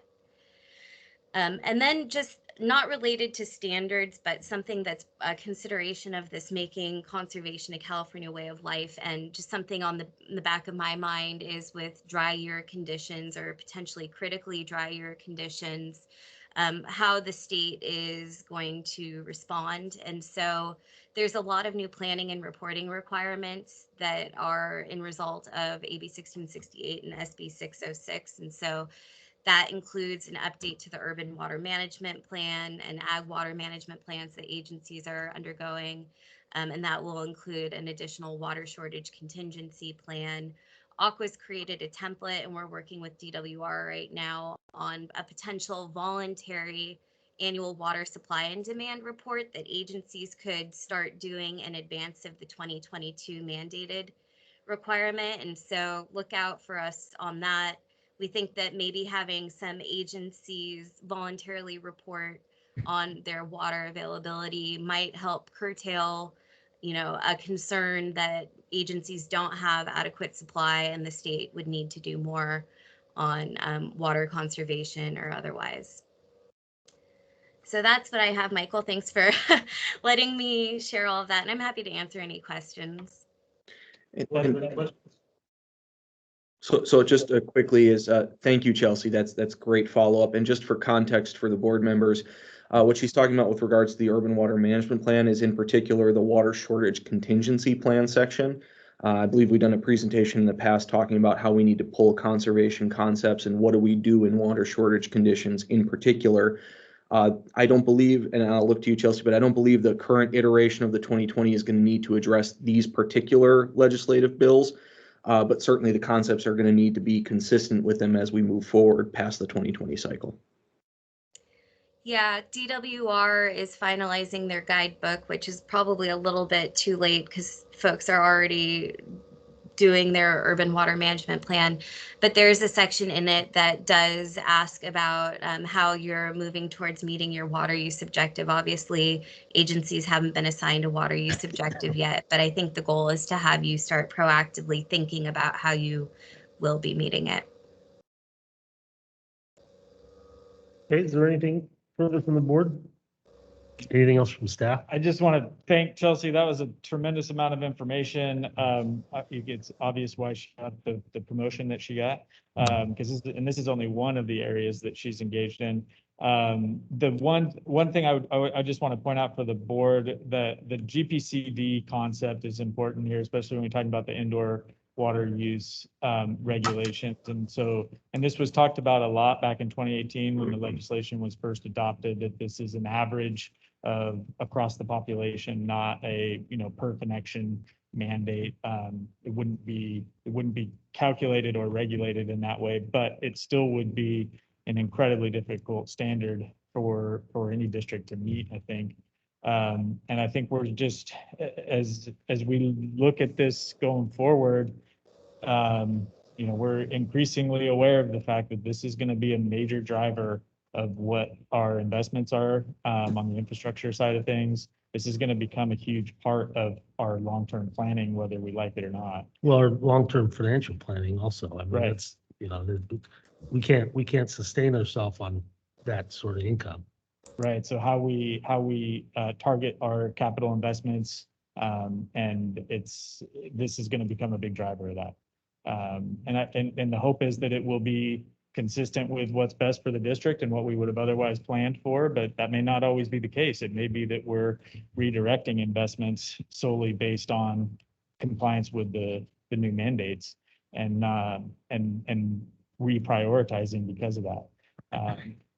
And then just not related to standards, but something that's a consideration of this making conservation a California way of life. And just something on the back of my mind is with dry year conditions or potentially critically dry year conditions, how the state is going to respond. And so there's a lot of new planning and reporting requirements that are in result of AB 1668 and SB 606. And so that includes an update to the urban water management plan and ag water management plans that agencies are undergoing. And that will include an additional water shortage contingency plan. Aqua's created a template and we're working with DWR right now on a potential voluntary annual water supply and demand report that agencies could start doing in advance of the 2022 mandated requirement. And so look out for us on that. We think that maybe having some agencies voluntarily report on their water availability might help curtail, a concern that agencies don't have adequate supply and the state would need to do more on water conservation or otherwise. So that's what I have, Michael. Thanks for letting me share all of that. And I'm happy to answer any questions. So just quickly is, thank you, Chelsea. That's great follow-up. And just for context for the board members, what she's talking about with regards to the urban water management plan is in particular the water shortage contingency plan section. I believe we've done a presentation in the past talking about how we need to pull conservation concepts and what do we do in water shortage conditions in particular. I don't believe, and I'll look to you, Chelsea, but I don't believe the current iteration of the 2020 is going to need to address these particular legislative bills. But certainly the concepts are going to need to be consistent with them as we move forward past the 2020 cycle. Yeah, DWR is finalizing their guidebook, which is probably a little bit too late because folks are already doing their urban water management plan. But there's a section in it that does ask about how you're moving towards meeting your water use objective. Obviously, agencies haven't been assigned a water use objective yet, but I think the goal is to have you start proactively thinking about how you will be meeting it. Okay, is there anything further from the board? Anything else from staff? I just want to thank Chelsea. That was a tremendous amount of information. It's obvious why she got the promotion that she got, because this is only one of the areas that she's engaged in. The one thing I just want to point out for the board that the GPCD concept is important here, especially when we're talking about the indoor water use regulations. And this was talked about a lot back in 2018 when the legislation was first adopted, that this is an average of across the population, not a per connection mandate. It wouldn't be calculated or regulated in that way, but it still would be an incredibly difficult standard for any district to meet, I think. And I think we're just, as we look at this going forward, we're increasingly aware of the fact that this is going to be a major driver of what our investments are on the infrastructure side of things. This is going to become a huge part of our long-term planning, whether we like it or not. Well, our long-term financial planning also. I mean, Right. that's, we can't sustain ourselves on that sort of income. Right. So how we target our capital investments, and this is going to become a big driver of that. And the hope is that it will be consistent with what's best for the district and what we would have otherwise planned for, but that may not always be the case. It may be that we're redirecting investments solely based on compliance with the new mandates and reprioritizing because of that.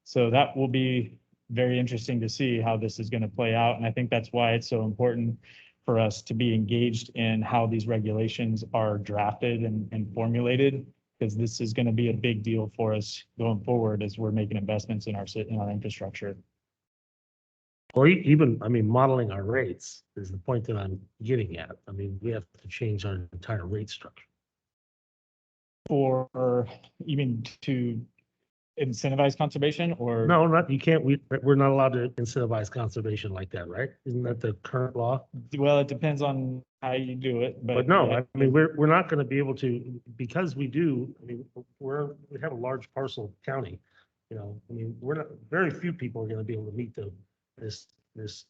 So that will be very interesting to see how this is going to play out. And I think that's why it's so important for us to be engaged in how these regulations are drafted and formulated, because this is going to be a big deal for us going forward as we're making investments in our infrastructure. Or even, I mean, modeling our rates is the point that I'm getting at. I mean, we have to change our entire rate structure. For, you mean to incentivize conservation or? No, not, you can't, we're not allowed to incentivize conservation like that, right? Isn't that the current law? Well, it depends on how you do it, But no, yeah. I mean, we're not gonna be able to, because we do, I mean, we have a large parcel county. You know, I mean, we're not, very few people are gonna be able to meet this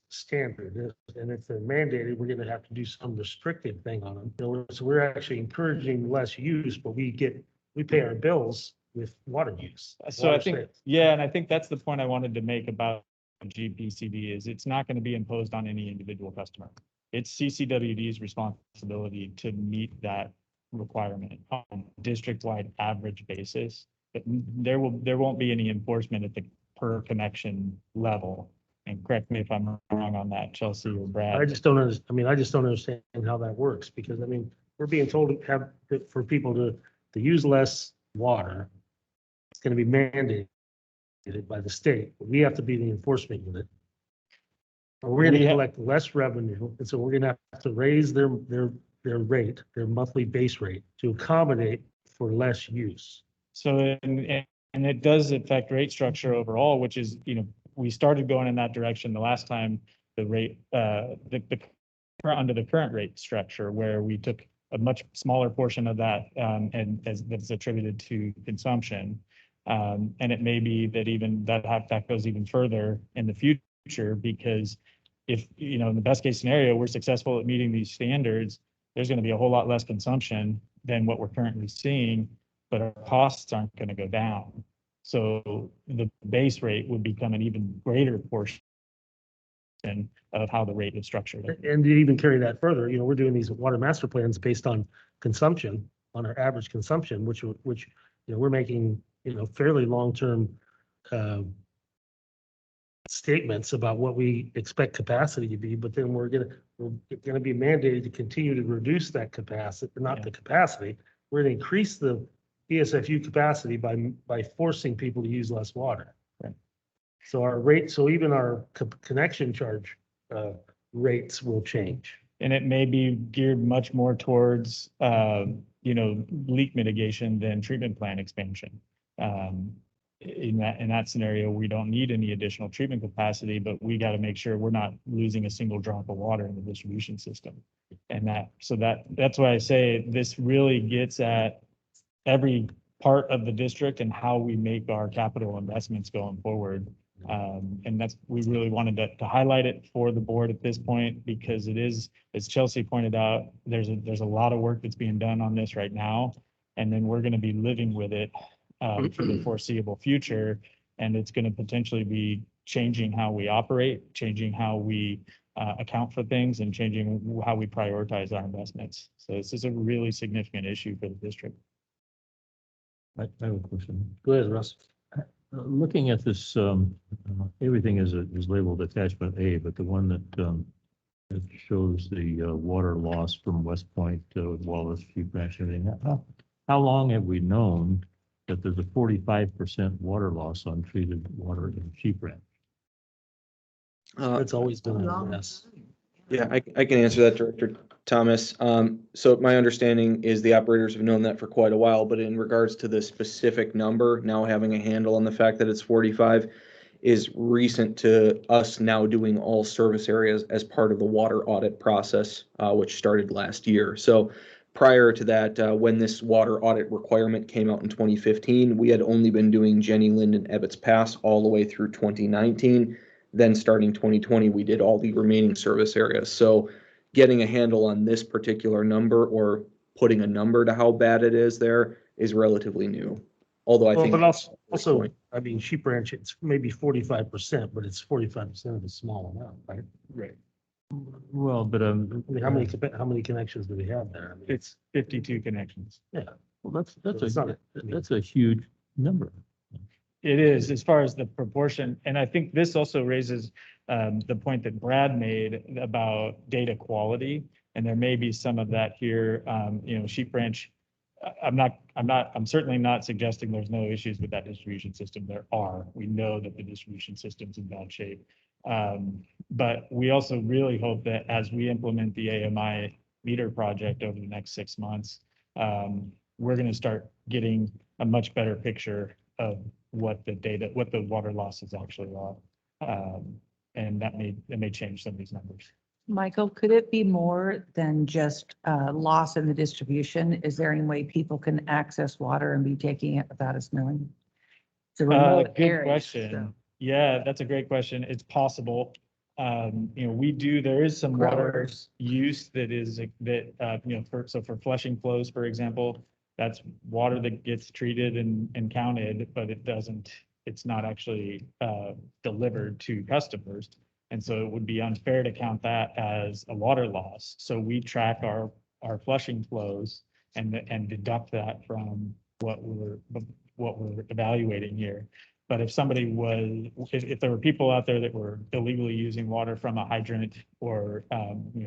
standard. And if they're mandated, we're gonna have to do some restrictive thing on them. So we're actually encouraging less use, but we pay our bills with water use. So I water think, sales. yeah, and I think that's the point I wanted to make about GPCD is it's not going to be imposed on any individual customer. It's CCWD's responsibility to meet that requirement on a district-wide average basis. But there won't be any enforcement at the per connection level. And correct me if I'm wrong on that, Chelsea or Brad. I just don't understand. I mean, I just don't understand how that works because I mean, we're being told to have, for people to use less water. It's going to be mandated by the state. We have to be the enforcement unit. Or we're going to collect less revenue, and so we're going to have to raise their rate, their monthly base rate, to accommodate for less use. So, and it does affect rate structure overall, which is, you know, we started going in that direction the last time the rate, under the current rate structure, where we took a much smaller portion of that, and that's attributed to consumption. And it may be that even that goes even further in the future, because if, you know, in the best case scenario, we're successful at meeting these standards, there's going to be a whole lot less consumption than what we're currently seeing, but our costs aren't going to go down. So the base rate would become an even greater portion of how the rate is structured. And to even carry that further, you know, we're doing these water master plans based on consumption, on our average consumption, which, you know, we're making, you know, fairly long-term statements about what we expect capacity to be, but then we're gonna be mandated to continue to reduce that capacity, not the capacity. We're gonna increase the ESFU capacity by forcing people to use less water. Right. So our rate, so even our connection charge rates will change. And it may be geared much more towards, you know, leak mitigation than treatment plant expansion. In that scenario, we don't need any additional treatment capacity, but we got to make sure we're not losing a single drop of water in the distribution system. And that's why I say this really gets at every part of the district and how we make our capital investments going forward. And we really wanted to highlight it for the board at this point, because it is, as Chelsea pointed out, there's a lot of work that's being done on this right now. And then we're going to be living with it for the foreseeable future. And it's going to potentially be changing how we operate, changing how we account for things, and changing how we prioritize our investments. So this is a really significant issue for the district. I have a question. Go ahead, Russ. Looking at this, everything is labeled attachment A, but the one that shows the water loss from West Point to Wallace, Sheep Ranch, and everything. How long have we known that there's a 45% water loss on treated water in Sheep Ranch? It's always been a mess. Yeah, I can answer that, Director Thomas. So my understanding is the operators have known that for quite a while, but in regards to the specific number, now having a handle on the fact that it's 45 is recent to us now doing all service areas as part of the water audit process, which started last year. So prior to that, when this water audit requirement came out in 2015, we had only been doing Jenny Lind and Ebbets Pass all the way through 2019. Then starting 2020, we did all the remaining service areas. So getting a handle on this particular number, or putting a number to how bad it is there, is relatively new. Although I think. But also, I mean, Sheep Ranch, it's maybe 45%, but it's 45% of a small amount, right? Right. Well, but I mean, how many connections do we have there? I mean, It's 52 connections. well, that's it's not that's a huge number. It is, as far as the proportion, and I think this also raises the point that Brad made about data quality, and there may be some of that here. You know, Sheep Ranch I'm certainly not suggesting there's no issues with that distribution system. There are. We know that the distribution system's in bad shape. But we also really hope that as we implement the AMI meter project over the next 6 months, we're going to start getting a much better picture of what the water losses actually are. And that may change some of these numbers. Michael, could it be more than just loss in the distribution? Is there any way people can access water and be taking it without us knowing? It's a remote Good area, question. so Yeah, that's a great question. It's possible. There is some water growers. use for flushing flows, for example, that's water that gets treated and counted, but it's not actually delivered to customers. And so it would be unfair to count that as a water loss. So we track our flushing flows and deduct that from what we're evaluating here. But if if there were people out there that were illegally using water from a hydrant or,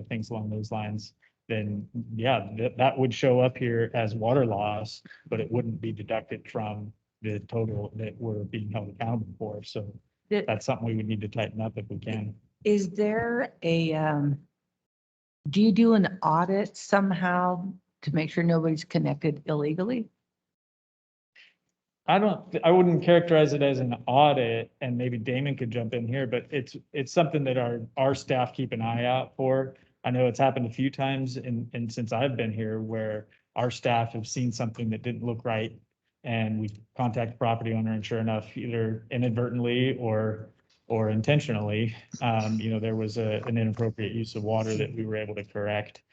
things along those lines, then yeah, that would show up here as water loss, but it wouldn't be deducted from the total that we're being held accountable for. So that's something we would need to tighten up if we can. Is there do you do an audit somehow to make sure nobody's connected illegally? I wouldn't characterize it as an audit, and maybe Damon could jump in here, but it's something that our staff keep an eye out for. I know it's happened a few times and since I've been here where our staff have seen something that didn't look right, and we contact the property owner, and sure enough, either inadvertently or intentionally, there was an inappropriate use of water that we were able to correct.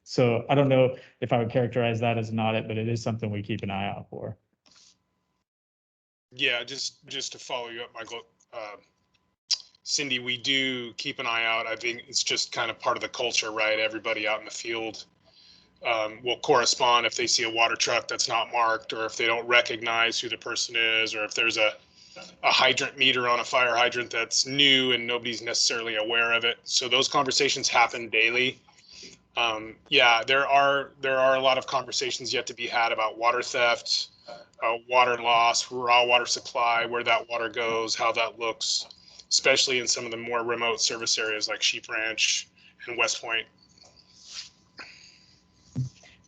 So I don't know if I would characterize that as an audit, but it is something we keep an eye out for. Yeah, just to follow you up, Michael, Cindy, we do keep an eye out. I think it's just kind of part of the culture, right? Everybody out in the field will correspond if they see a water truck that's not marked, or if they don't recognize who the person is, or if there's a hydrant meter on a fire hydrant that's new and nobody's necessarily aware of it. So those conversations happen daily. Yeah, there are a lot of conversations yet to be had about water theft, water loss, raw water supply, where that water goes, how that looks, especially in some of the more remote service areas like Sheep Ranch and West Point.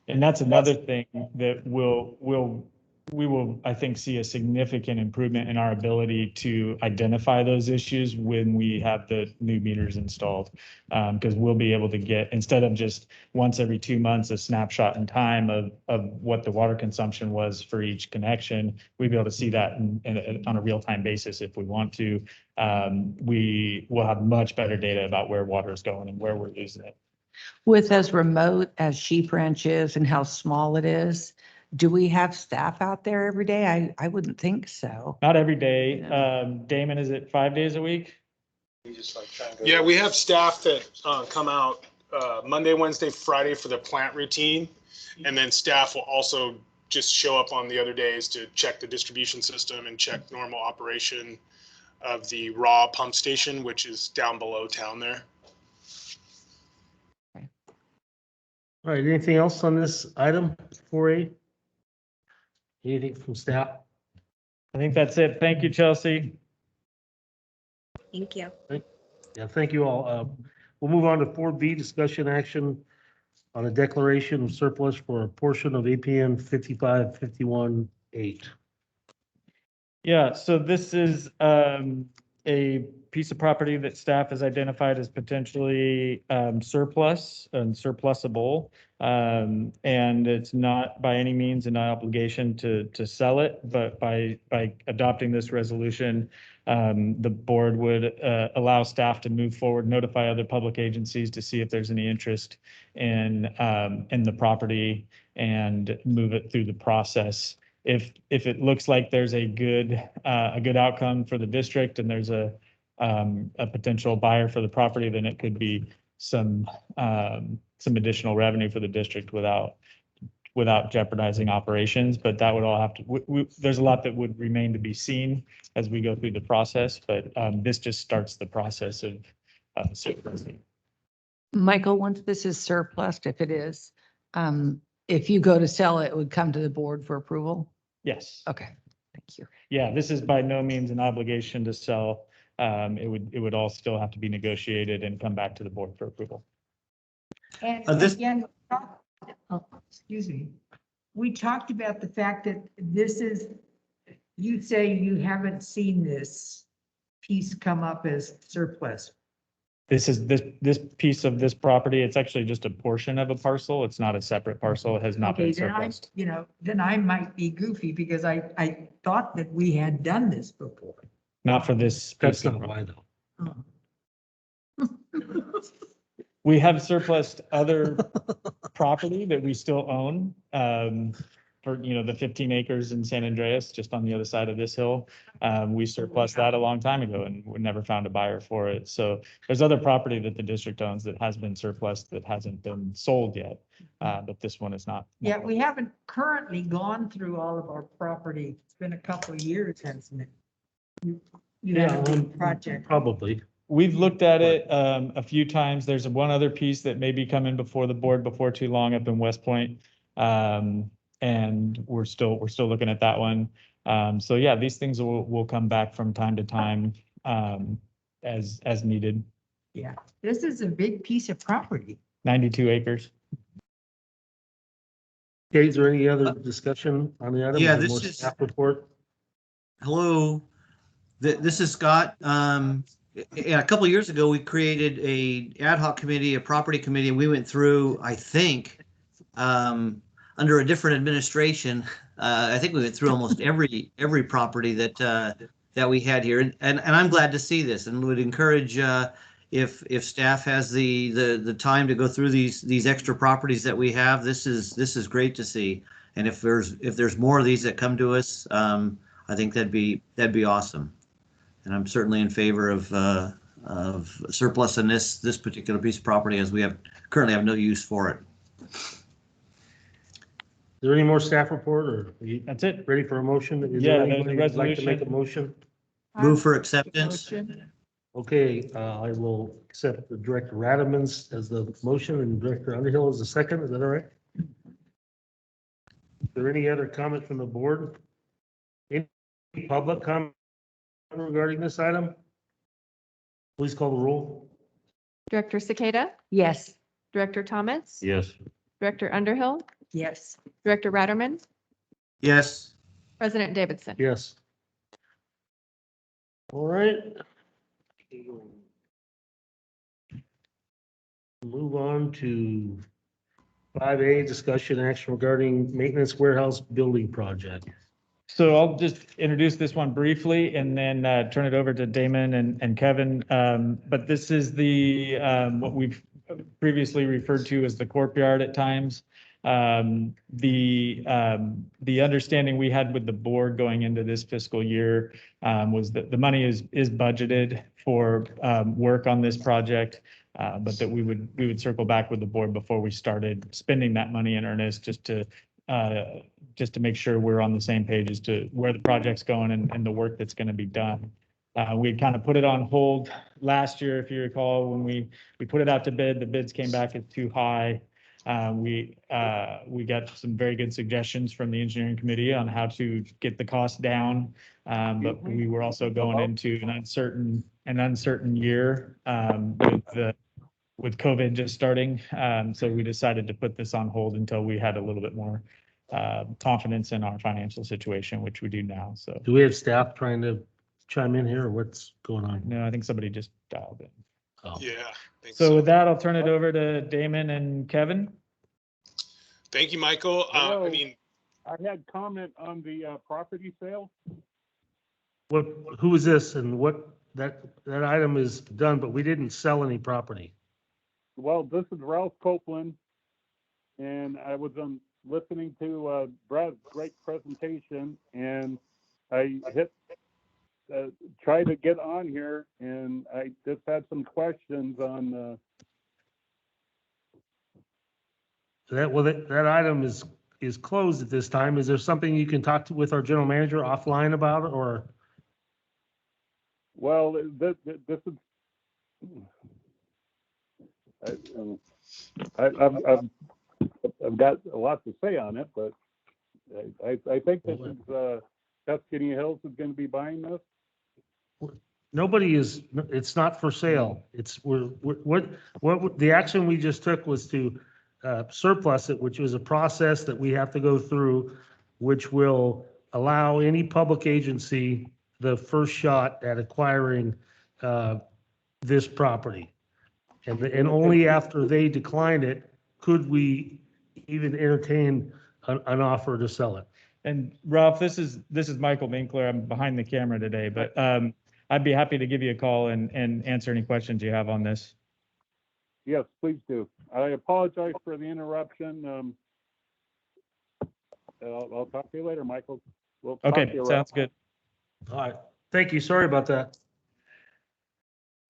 And that's another thing that we will, I think, see a significant improvement in our ability to identify those issues when we have the new meters installed. Because we'll be able to get, instead of just once every 2 months, a snapshot in time of what the water consumption was for each connection, we'll be able to see that on a real-time basis if we want to. We will have much better data about where water is going and where we're losing it. With as remote as Sheep Ranch is and how small it is, do we have staff out there every day? I wouldn't think so. Not every day. Damon, is it 5 days a week? Yeah, we have staff that come out Monday, Wednesday, Friday for the plant routine. And then staff will also just show up on the other days to check the distribution system and check normal operation of the raw pump station, which is down below town there. All right, anything else on this item 4A? Anything from staff? I think that's it. Thank you, Chelsea. Thank you. Yeah, thank you all. We'll move on to 4B, discussion action on a declaration of surplus for a portion of APN 5551-8. Yeah, so this is a piece of property that staff has identified as potentially surplus and surplusable. And it's not by any means an obligation to sell it, but by adopting this resolution, the board would allow staff to move forward, notify other public agencies to see if there's any interest in the property and move it through the process. If it looks like there's a good outcome for the district and there's a potential buyer for the property, then it could be some additional revenue for the district without jeopardizing operations. But that would all have to, there's a lot that would remain to be seen as we go through the process, but this just starts the process of surplus. Michael, once this is surplus, if it is if you go to sell it, it would come to the board for approval? Yes. Okay, thank you. Yeah, this is by no means an obligation to sell. It would all still have to be negotiated and come back to the board for approval. And This- again, excuse me, we talked about the fact that this is, you say you haven't seen this piece come up as surplus. This is this piece of this property. It's actually just a portion of a parcel. It's not a separate parcel. It has not Okay, been then I, surplused. then I might be goofy because I thought that we had done this before. Not for this. That's piece of not why though. We have surplused other property that we still own, for, the 15 acres in San Andreas, just on the other side of this hill. We surplused that a long time ago and we never found a buyer for it. So there's other property that the district owns that has been surplused that hasn't been sold yet. But this one is not. Yeah, we haven't currently gone through all of our property. It's been a couple of years, hasn't it? You had a big project. Probably. We've looked at it a few times. There's one other piece that may be coming before the board before too long up in West Point. And we're still looking at that one. So yeah, these things will come back from time to time as needed. Yeah, this is a big piece of property. 92 acres. Okay, is there any other discussion on the item? Yeah, Is there this more is- staff report. Hello, this is Scott. A couple of years ago, we created a ad hoc committee, a property committee, and we went through, I think, under a different administration, I think we went through almost every property that we had here, and I'm glad to see this, and would encourage if staff has the time to go through these extra properties that we have. This is great to see, and if there's more of these that come to us, I think that'd be awesome. And I'm certainly in favor of surplus in this particular piece of property, as we currently have no use for it. Is there any more staff report, or are you That's it. ready for a motion? Is Yeah, there there's a anybody who'd like to make a resolution. motion? Move for acceptance. Motion. Okay, I will accept the Director Radaman's as the motion and Director Underhill as the second. Is that all right? Is there any other comment from the board? Any public comment regarding this item? Please call the roll. Director Cicada, Yes. Director Thomas, Yes. Director Underhill, Yes. Director Ratterman, Yes. President Davidson. Yes. All right. Move on to 5A, discussion action regarding maintenance warehouse building project. So I'll just introduce this one briefly and then turn it over to Damon and Kevin. But this is the what we've previously referred to as the courtyard at times. The understanding we had with the board going into this fiscal year was that the money is budgeted for work on this project, but that we would circle back with the board before we started spending that money in earnest, just to make sure we're on the same page as to where the project's going and the work that's going to be done. We had kind of put it on hold last year, if you recall, when we put it out to bid. The bids came back as too high. We got some very good suggestions from the engineering committee on how to get the cost down. But we were also going into an uncertain year with COVID just starting. So we decided to put this on hold until we had a little bit more confidence in our financial situation, which we do now. So Do we have staff trying to chime in here, or what's going on? no, I think somebody just dialed in. Oh. Yeah. I think So with that, I'll turn it over to Damon and Kevin. Thank you, Michael. I Hello. mean, I had comment on the property sale. Who is this and what, that item is done, but we didn't sell any property. Well, this is Ralph Copeland, and I was listening to Brad's great presentation, and I try to get on here, and I just had some questions on That item is closed at this time. Is there something you can talk with our general manager offline about, or? well, this is. I've got a lot to say on it, but I think this is, Tuscany Hills is gonna be buying this. Nobody is, it's not for sale. It's, the action we just took was to surplus it, which was a process that we have to go through, which will allow any public agency the first shot at acquiring this property. And only after they decline it could we even entertain an offer to sell it. And Ralph, this is Michael Winkler. I'm behind the camera today, but I'd be happy to give you a call and answer any questions you have on this. Yes, please do. I apologize for the interruption. I'll talk to you later, Michael. We'll talk to Okay, you, sounds Ralph. good. All right, thank you. Sorry about that.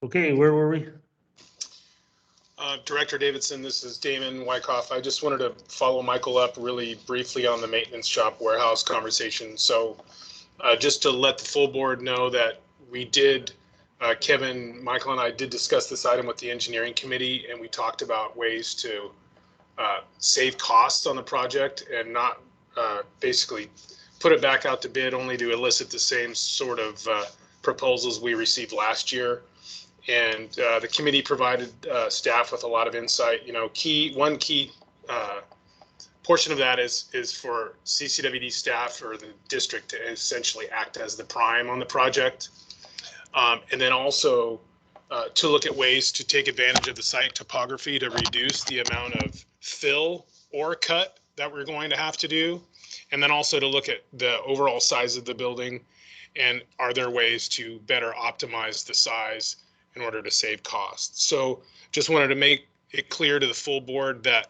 Okay, where were we? Director Davidson, this is Damon Wyckoff. I just wanted to follow Michael up really briefly on the maintenance shop warehouse conversation. So just to let the full board know that we did, Kevin, Michael and I did discuss this item with the engineering committee, and we talked about ways to save costs on the project and not basically put it back out to bid only to elicit the same sort of proposals we received last year. And the committee provided staff with a lot of insight. You know, one key portion of that is for CCWD staff or the district to essentially act as the prime on the project. And then also to look at ways to take advantage of the site topography to reduce the amount of fill or cut that we're going to have to do. And then also to look at the overall size of the building and are there ways to better optimize the size in order to save costs. So just wanted to make it clear to the full board that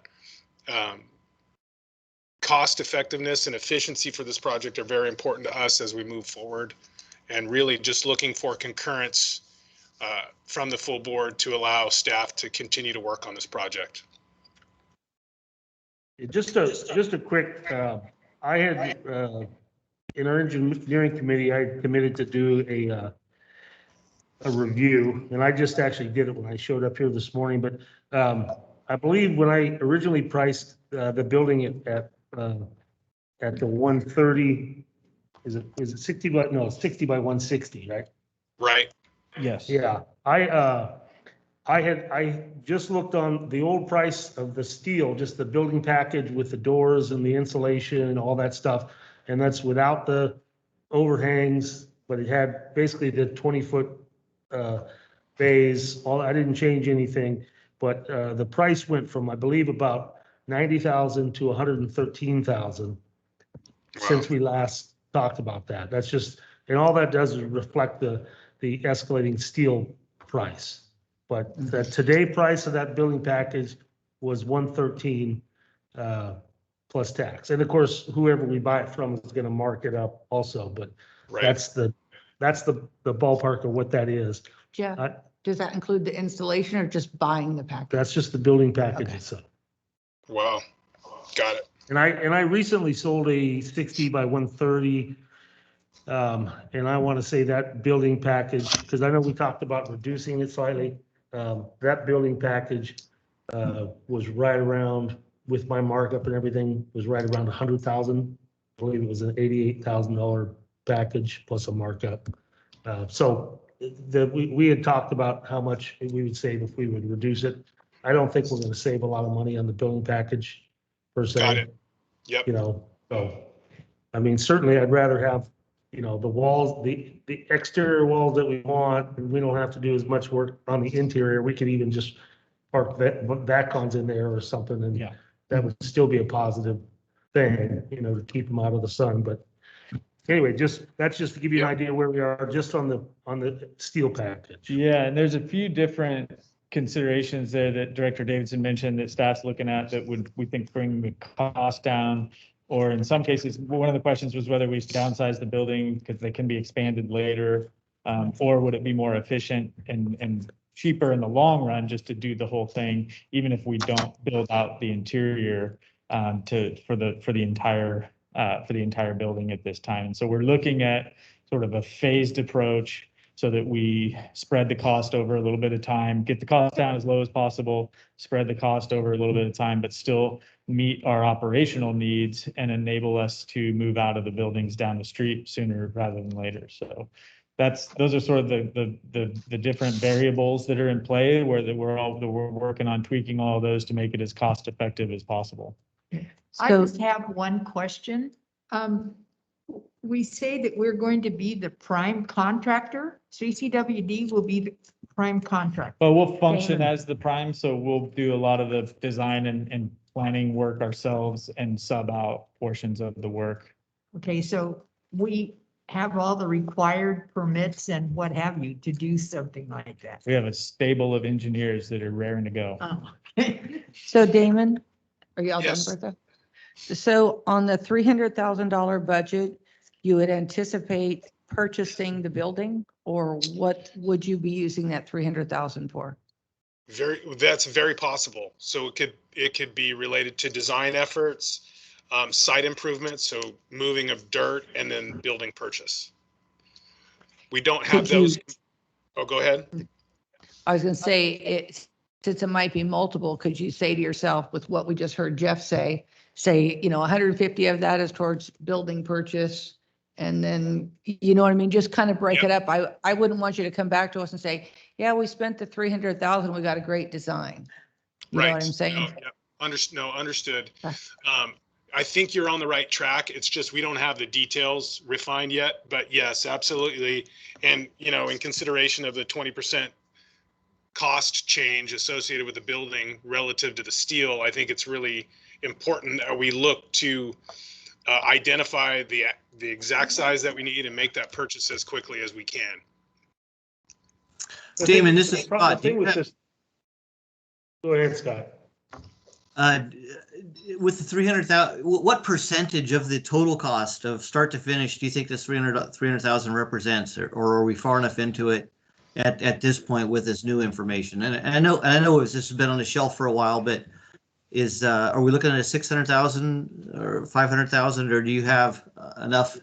cost effectiveness and efficiency for this project are very important to us as we move forward, and really just looking for concurrence from the full board to allow staff to continue to work on this project. Just a quick, I had, in our engineering committee, I had committed to do a review, and I just actually did it when I showed up here this morning, but I believe when I originally priced the building at the 130, is it 60 by, no, 60 by 160, right? Right. Yes. Yeah, I just looked on the old price of the steel, just the building package with the doors and the insulation and all that stuff. And that's without the overhangs, but it had basically the 20-foot bays. I didn't change anything, but the price went from, I believe, about 90,000 to 113,000 since we last talked about that. That's just, and all that does is reflect the escalating steel price. But the today price of that building package was 113 plus tax. And of course, whoever we buy it from is going to mark it up also, but Right. that's the ballpark of what that is. Jeff, does that include the installation or just buying the package? That's just the building package Okay. itself. Wow. Got it. And I recently sold a 60 by 130. And I want to say that building package, because I know we talked about reducing it slightly. That building package was right around, with my markup and everything, was right around 100,000. I believe it was an $88,000 package plus a markup. So we had talked about how much we would save if we would reduce it. I don't think we're going to save a lot of money on the building package per se. Got it. Yep. You know, so, I mean, certainly I'd rather have, you know, the walls, the exterior walls that we want, and we don't have to do as much work on the interior. We could even just park back-ons in there or something, and Yeah. that would still be a positive thing, you know, to keep them out of the sun. But anyway, that's just to give you an Yep. idea where we are just on the steel package. Yeah, and there's a few different considerations there that Director Davidson mentioned that staff's looking at that would, we think, bring the cost down. Or in some cases, one of the questions was whether we downsize the building because they can be expanded later. Or would it be more efficient and cheaper in the long run just to do the whole thing, even if we don't build out the interior for the entire building at this time. And so we're looking at sort of a phased approach so that we spread the cost over a little bit of time, get the cost down as low as possible, spread the cost over a little bit of time, but still meet our operational needs and enable us to move out of the buildings down the street sooner rather than later. So those are sort of the different variables that are in play where we're working on tweaking all of those to make it as cost effective as possible. I So- just have one question. We say that we're going to be the prime contractor. CCWD will be the prime contractor. But we'll function as the prime, so we'll do a lot of the design and planning work ourselves and sub out portions of the work. Okay, so we have all the required permits and what have you to do something like that. We have a stable of engineers that are raring to go. Oh. So Damon, are you all done, Yes. Bertha? So on the $300,000 budget, you would anticipate purchasing the building, or what would you be using that 300,000 for? That's very possible. So it could be related to design efforts, site improvements, so moving of dirt, and then building purchase. We don't have Could you- those. Oh, go ahead. I was gonna say, since it might be multiple, could you say to yourself with what we just heard Jeff say, 150 of that is towards building purchase? And then, you know what I mean? Just kind of break it up. I wouldn't want you to come back to us and say, yeah, we spent the 300,000, we got a great design. You know what I'm saying? No, yeah. Understood. Okay. I think you're on the right track. It's just we don't have the details refined yet, but yes, absolutely. And, in consideration of the 20% cost change associated with the building relative to the steel, I think it's really important that we look to identify the exact size that we need and make that purchase as quickly as we can. Damon, this The is pro- Scott. the thing with this- Go ahead, Scott. With the 300,000, what percentage of the total cost of start to finish do you think this 300,000 represents, or are we far enough into it at this point with this new information? And I know this has been on the shelf for a while, but are we looking at 600,000 or 500,000, or do you have enough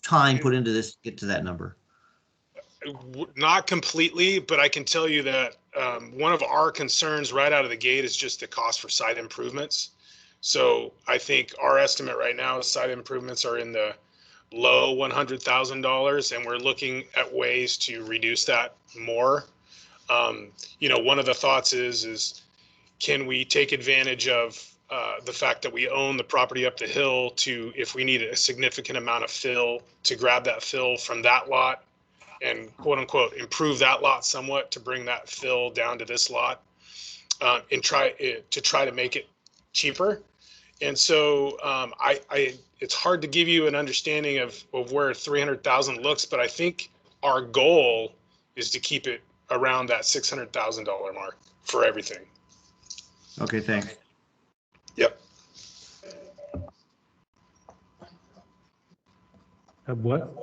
time put into this to get to that number? Not completely, but I can tell you that one of our concerns right out of the gate is just the cost for site improvements. So I think our estimate right now is site improvements are in the low $100,000, and we're looking at ways to reduce that more. One of the thoughts is can we take advantage of the fact that we own the property up the hill to, if we need a significant amount of fill, to grab that fill from that lot and quote unquote improve that lot somewhat to bring that fill down to this lot, and try to make it cheaper. And so it's hard to give you an understanding of where 300,000 looks, but I think our goal is to keep it around that $600,000 mark for everything. Okay, thanks. Yep. Have what?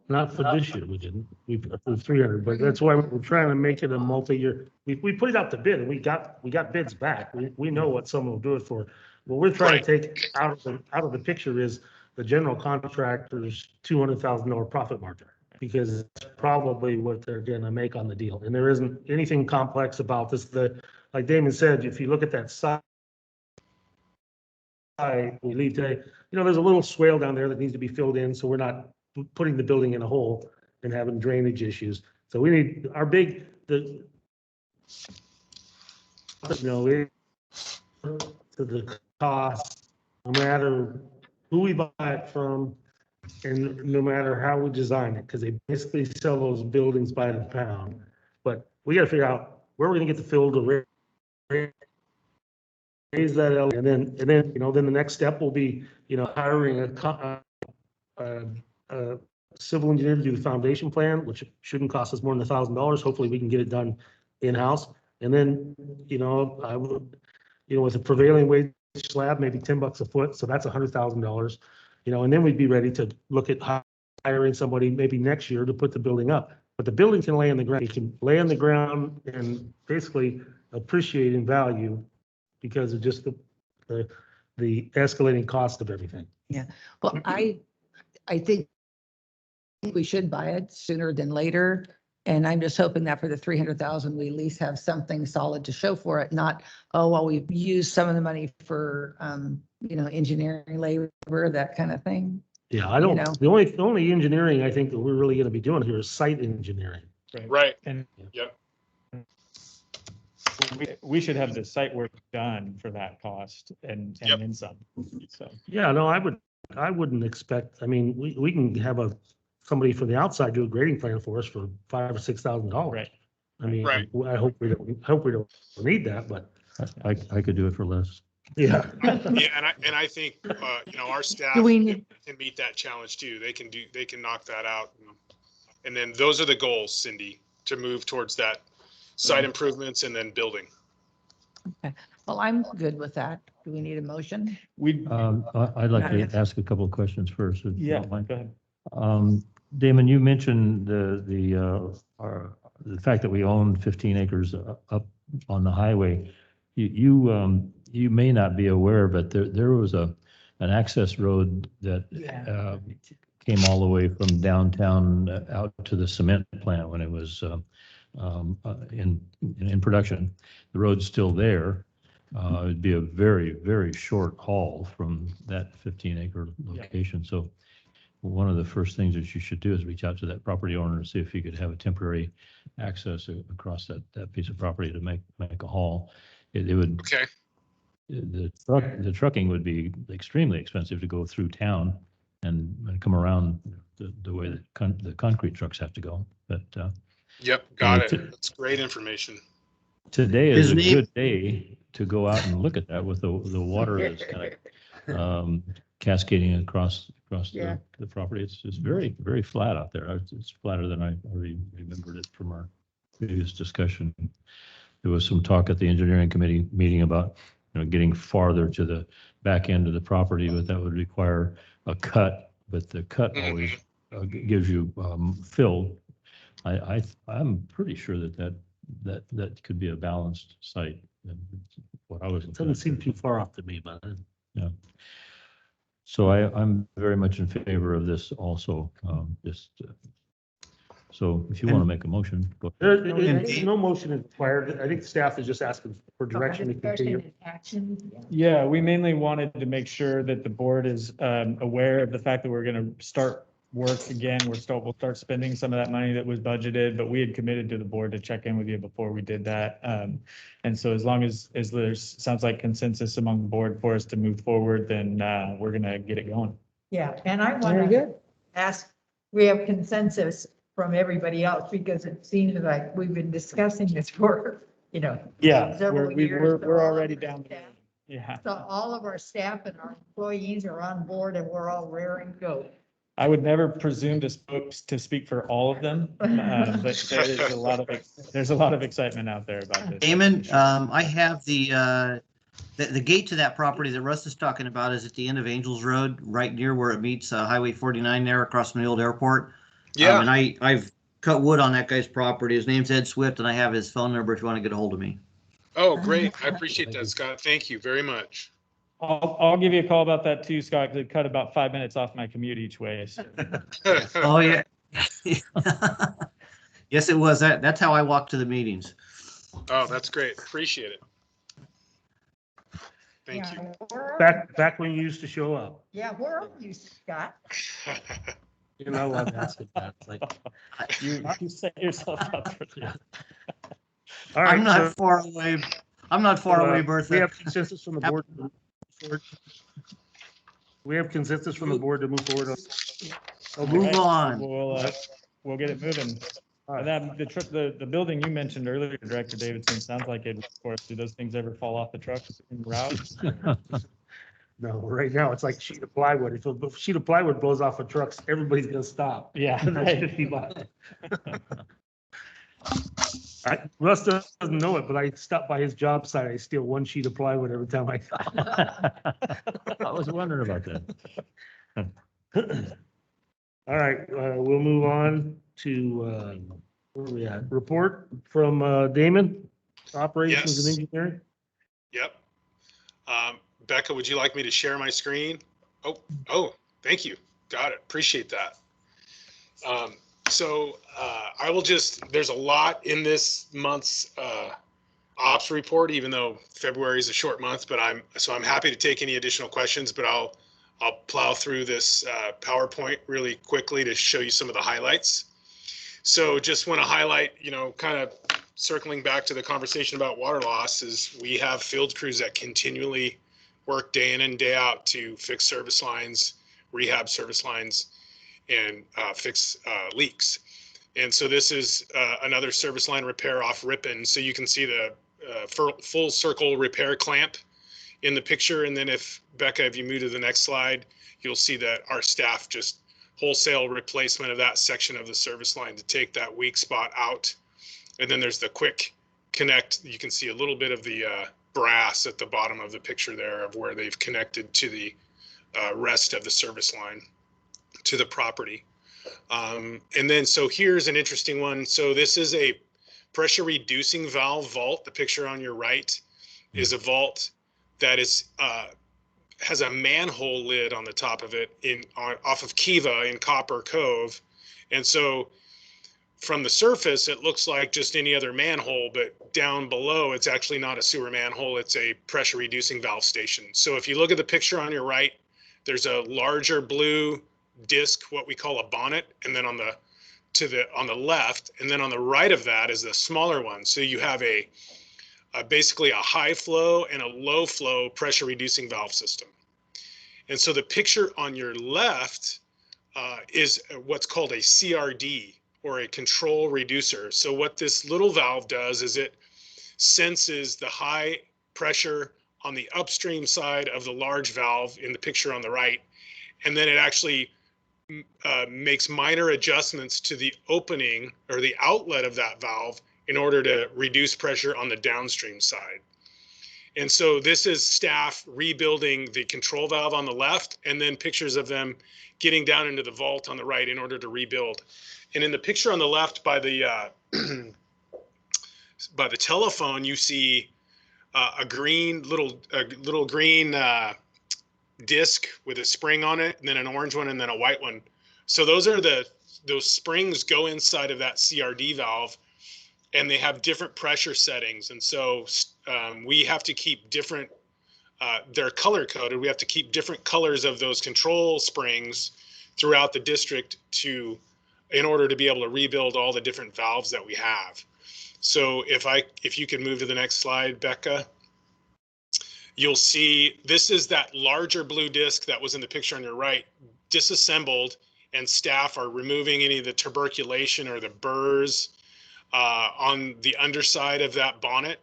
Not for this year, we didn't. We approved 300, but that's why we're trying to make it a multi-year. We put it out to bid and we got bids back. We know what someone will do it for. What we're trying to take out of the picture is the general contractor's $200,000 profit margin, because that's probably what they're gonna make on the deal. And there isn't anything complex about this. Like Damon said, if you look at that side we leave today, there's a little swale down there that needs to be filled in, so we're not putting the building in a hole and having drainage issues. So we need to the cost, no matter who we buy it from and no matter how we design it, because they basically sell those buildings by the pound. But we got to figure out where we're going to get the fill to raise that, and then then the next step will be hiring a civil engineer to do the foundation plan, which shouldn't cost us more than $1,000. Hopefully we can get it done in-house. And then, I would, with a prevailing wage slab, maybe $10 a foot. So that's $100,000, and then we'd be ready to look at hiring somebody maybe next year to put the building up. But the building can lay on the ground. It can lay on the ground and basically appreciate in value because of just the escalating cost of everything. Yeah, well, I think we should buy it sooner than later. And I'm just hoping that for the 300,000, we at least have something solid to show for it, not, oh, well, we've used some of the money for, engineering labor, that kind of thing. Yeah, I You don't, know. the only engineering I think that we're really gonna be doing here is site engineering. Right. And Yep. we should have the site work done for that cost and Yep. then some, so. Yeah, no, I wouldn't expect, I mean, we can have somebody from the outside do a grading plan for us for $5,000 or $6,000. Right. I mean, Right. I hope we don't need that, but I could do it for less. yeah. Yeah, and I think, our staff Do we can need- meet that challenge too. They can knock that out. And then those are the goals, Cindy, to move towards that site improvements and then building. Well, I'm good with that. Do we need a motion? I'd like to ask a couple of questions first. if you Yeah, don't mind. go ahead. Damon, you mentioned the fact that we own 15 acres up on the highway. You may not be aware, but there was an access road that came all the way from downtown out to the cement plant when it was in production. The road's still there. It'd be a very, very short haul from that 15-acre location. So one of the first things that you should do is reach out to that property owner and see if you could have a temporary access across that piece of property to make a haul. It would. Okay. The trucking would be extremely expensive to go through town and come around the way that the concrete trucks have to go. But Yep, got it. That's great information. today is His a name- good day to go out and look at that with the water that's kind of cascading across Yeah. the property. It's very, very flat out there. It's flatter than I already remembered it from our previous discussion. There was some talk at the engineering committee meeting about, getting farther to the back end of the property, but that would require a cut, but the cut always gives you fill. I'm pretty sure that could be a balanced site. And what I was. It doesn't seem too far off to me, but Yeah. So I'm very much in favor of this also, so if you want to make a motion. Go ahead. there's no motion is required. I think staff is just asking for direction to continue. Discussion and action. Yeah, we mainly wanted to make sure that the board is aware of the fact that we're going to start work again. We'll start spending some of that money that was budgeted, but we had committed to the board to check in with you before we did that. And so as long as there's, sounds like consensus among the board for us to move forward, then we're going to get it going. Yeah, and I want to ask, we have consensus from everybody else because it seems like we've been discussing this for, Yeah, Several years. we're already down there. Yeah, so all of our staff and our employees are on board and we're all raring to go. I would never presume to speak for all of them, but there's a lot of excitement out there about this. Damon, I have the gate to that property that Russ is talking about is at the end of Angels Road, right near where it meets Highway 49 there across from the old airport. Yeah. And I've cut wood on that guy's property. His name's Ed Swift, and I have his phone number if you want to get a hold of me. Oh, great. I appreciate that, Scott. Thank you very much. I'll give you a call about that too, Scott, because it cut about 5 minutes off my commute each way. So. Oh, yeah. Yes, it was. That's how I walk to the meetings. Oh, that's great. Appreciate it. Thank you. Back when you used to show up. Yeah, where are you, Scott? You're not allowed to ask it that. It's like, You set yourself up for that. all right. I'm not so, far away. I'm not far away, Bertha. We have consensus from the board. We have consensus from the board to move forward. Move on. We'll get it moving. And then the building you mentioned earlier, Director Davidson, sounds like it, of course, do those things ever fall off the trucks en route? No, right now it's like sheet of plywood. If a sheet of plywood blows off of trucks, everybody's gonna stop. Yeah, That's right. 50 bucks. Russ doesn't know it, but I stop by his job site. I steal one sheet of plywood every time I go. I was wondering about that. All right, we'll move on to, where are we at? Report from Damon, operations and Yes. engineering. Yep. Becca, would you like me to share my screen? Oh, thank you. Got it. Appreciate that. I will there's a lot in this month's ops report, even though February is a short month, but I'm happy to take any additional questions, but I'll plow through this PowerPoint really quickly to show you some of the highlights. So just want to highlight, kind of circling back to the conversation about water loss, is we have field crews that continually work day in and day out to fix service lines, rehab service lines, and fix leaks. And so this is another service line repair off Ripon. So you can see the full circle repair clamp in the picture. And then if you move to the next slide, you'll see that our staff just wholesale replacement of that section of the service line to take that weak spot out. And then there's the quick connect. You can see a little bit of the brass at the bottom of the picture there of where they've connected to the rest of the service line to the property. And then, so here's an interesting one. So this is a pressure reducing valve vault. The picture on your right is a vault that is has a manhole lid on the top of it off of Kiva in Copper Cove. And so from the surface, it looks like just any other manhole, but down below, it's actually not a sewer manhole. It's a pressure reducing valve station. So if you look at the picture on your right, there's a larger blue disc, what we call a bonnet, and then on the left, and then on the right of that is the smaller one. So you have basically a high flow and a low flow pressure reducing valve system. And so the picture on your left is what's called a CRD, or a control reducer. So what this little valve does is it senses the high pressure on the upstream side of the large valve in the picture on the right, and then it actually makes minor adjustments to the opening or the outlet of that valve in order to reduce pressure on the downstream side. And so this is staff rebuilding the control valve on the left, and then pictures of them getting down into the vault on the right in order to rebuild. And in the picture on the left by the by the telephone, you see a little green disc with a spring on it, and then an orange one, and then a white one. So those springs go inside of that CRD valve, and they have different pressure settings. And so we have to keep different, they're color coded. We have to keep different colors of those control springs throughout the district in order to be able to rebuild all the different valves that we have. So if you could move to the next slide, Becca, you'll see this is that larger blue disc that was in the picture on your right, disassembled, and staff are removing any of the tuberculation or the burrs on the underside of that bonnet.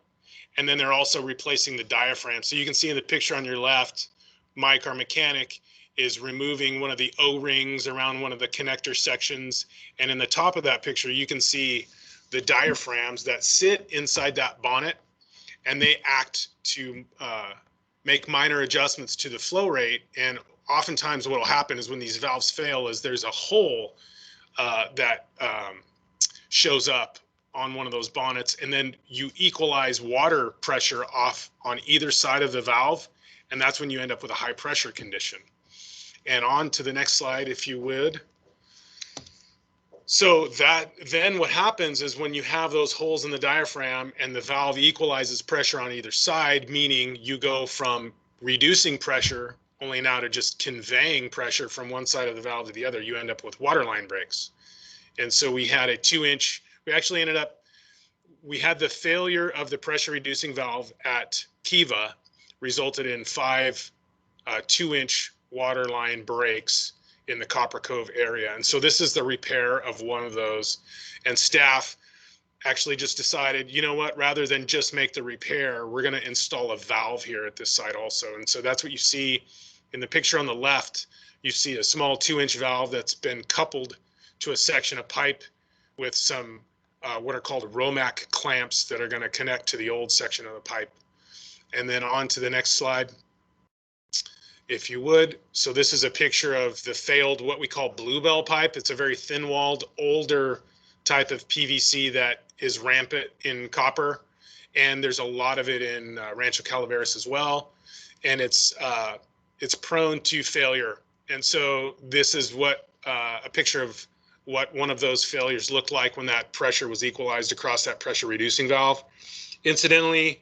And then they're also replacing the diaphragm. So you can see in the picture on your left, Mike, our mechanic, is removing one of the O-rings around one of the connector sections. And in the top of that picture, you can see the diaphragms that sit inside that bonnet, and they act to make minor adjustments to the flow rate. And oftentimes what will happen is when these valves fail is there's a hole that shows up on one of those bonnets, and then you equalize water pressure off on either side of the valve, and that's when you end up with a high pressure condition. And on to the next slide, if you would. So then what happens is when you have those holes in the diaphragm and the valve equalizes pressure on either side, meaning you go from reducing pressure only now to just conveying pressure from one side of the valve to the other, you end up with waterline breaks. And so we had a 2-inch, we had the failure of the pressure reducing valve at Kiva resulted in 5 2-inch waterline breaks in the Copper Cove area. And so this is the repair of one of those. And staff actually just decided, you know what, rather than just make the repair, we're going to install a valve here at this site also. And so that's what you see in the picture on the left. You see a small 2-inch valve that's been coupled to a section of pipe with some what are called Romac clamps that are going to connect to the old section of the pipe. And then on to the next slide, if you would. So this is a picture of the failed, what we call bluebell pipe. It's a very thin-walled, older type of PVC that is rampant in Copper. And there's a lot of it in Rancho Calaveras as well. And it's prone to failure. And so this is what a picture of what one of those failures looked like when that pressure was equalized across that pressure reducing valve. Incidentally,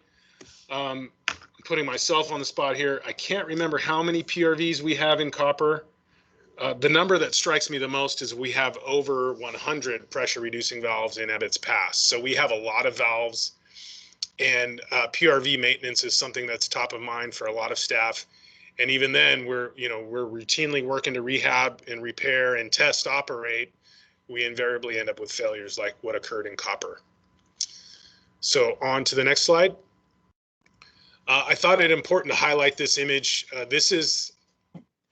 putting myself on the spot here, I can't remember how many PRVs we have in copper. The number that strikes me the most is we have over 100 pressure reducing valves in Ebbets Pass. So we have a lot of valves, and PRV maintenance is something that's top of mind for a lot of staff. And even then, we're routinely working to rehab and repair and test operate. We invariably end up with failures like what occurred in copper. So on to the next slide. I thought it important to highlight this image. This is,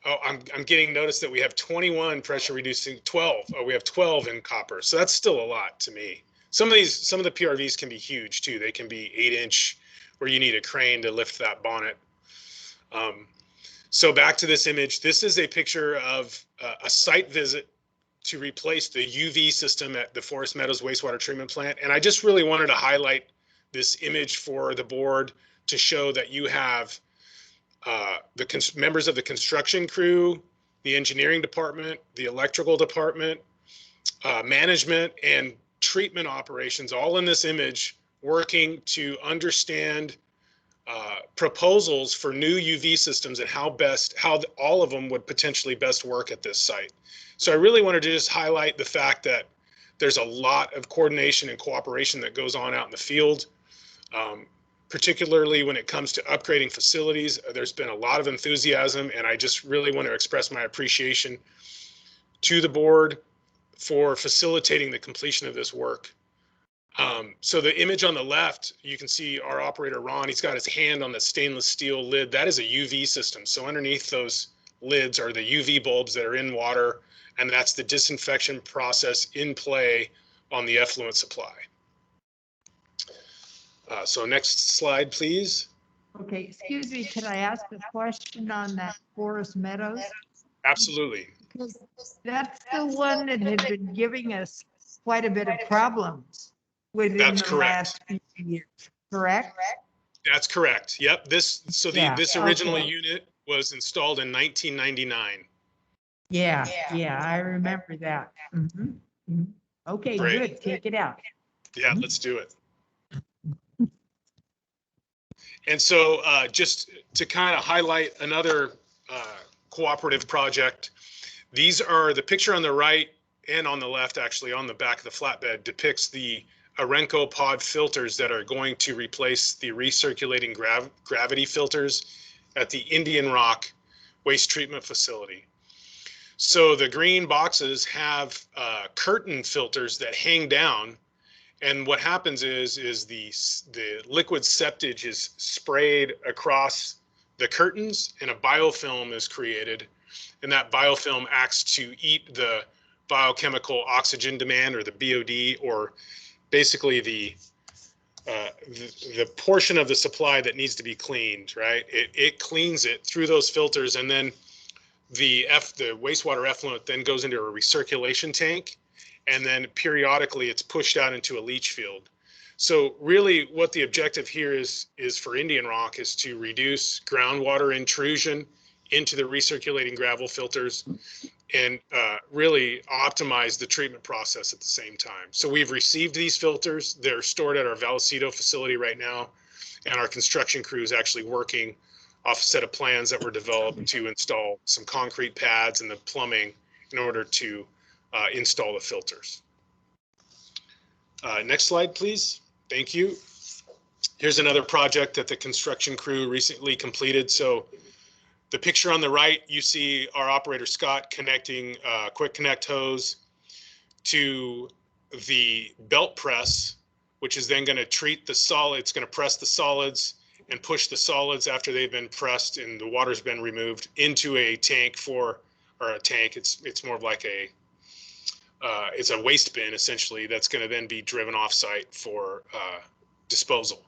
I'm getting notice that we have 21 pressure reducing, 12. Oh, we have 12 in copper. So that's still a lot to me. Some of the PRVs can be huge too. They can be 8-inch where you need a crane to lift that bonnet. So back to this image. This is a picture of a site visit to replace the UV system at the Forest Meadows wastewater treatment plant. And I just really wanted to highlight this image for the board to show that you have the members of the construction crew, the engineering department, the electrical department, management, and treatment operations all in this image working to understand proposals for new UV systems and how all of them would potentially best work at this site. So I really wanted to just highlight the fact that there's a lot of coordination and cooperation that goes on out in the field, particularly when it comes to upgrading facilities. There's been a lot of enthusiasm, and I just really want to express my appreciation to the board for facilitating the completion of this work. So the image on the left, you can see our operator, Ron, he's got his hand on the stainless steel lid. That is a UV system. So underneath those lids are the UV bulbs that are in water, and that's the disinfection process in play on the effluent supply. So next slide, please. Okay, excuse me, can I ask a question on that Forest Meadows? Absolutely. Because that's the one that had been giving us quite a bit of problems within That's the correct. last few years, correct? That's correct. Yep. This original okay. unit was installed in 1999. Yeah, I remember that. Okay, Great. good, take it out. Yeah, let's do it. And so just to kind of highlight another cooperative project, these are the picture on the right and on the left, actually on the back of the flatbed, depicts the Arenco pod filters that are going to replace the recirculating gravity filters at the Indian Rock waste treatment facility. So the green boxes have curtain filters that hang down, and what happens is the liquid septage is sprayed across the curtains, and a biofilm is created, and that biofilm acts to eat the biochemical oxygen demand, or the BOD, or basically the portion of the supply that needs to be cleaned, right? It cleans it through those filters, and then the wastewater effluent then goes into a recirculation tank, and then periodically it's pushed out into a leach field. So really what the objective here is for Indian Rock is to reduce groundwater intrusion into the recirculating gravel filters and really optimize the treatment process at the same time. So we've received these filters. They're stored at our Vallecito facility right now, and our construction crew is actually working off a set of plans that were developed to install some concrete pads and the plumbing in order to install the filters. Next slide, please. Thank you. Here's another project that the construction crew recently completed. So the picture on the right, you see our operator Scott connecting quick connect hose to the belt press, which is then going to treat the solid. It's going to press the solids and push the solids after they've been pressed and the water's been removed into a tank it's more of like it's a waste bin essentially that's going to then be driven off site for disposal.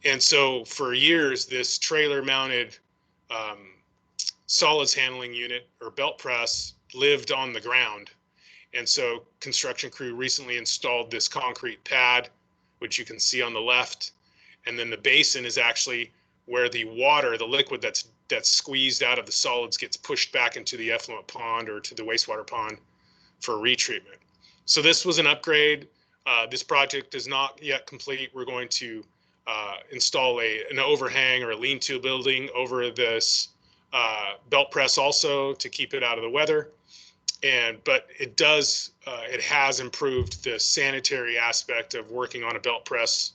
And so for years, this trailer mounted solids handling unit or belt press lived on the ground. And so construction crew recently installed this concrete pad, which you can see on the left. And then the basin is actually where the water, the liquid that's squeezed out of the solids gets pushed back into the effluent pond or to the wastewater pond for retreatment. So this was an upgrade. This project is not yet complete. We're going to install an overhang or a lean-to building over this belt press also to keep it out of the weather. But it has improved the sanitary aspect of working on a belt press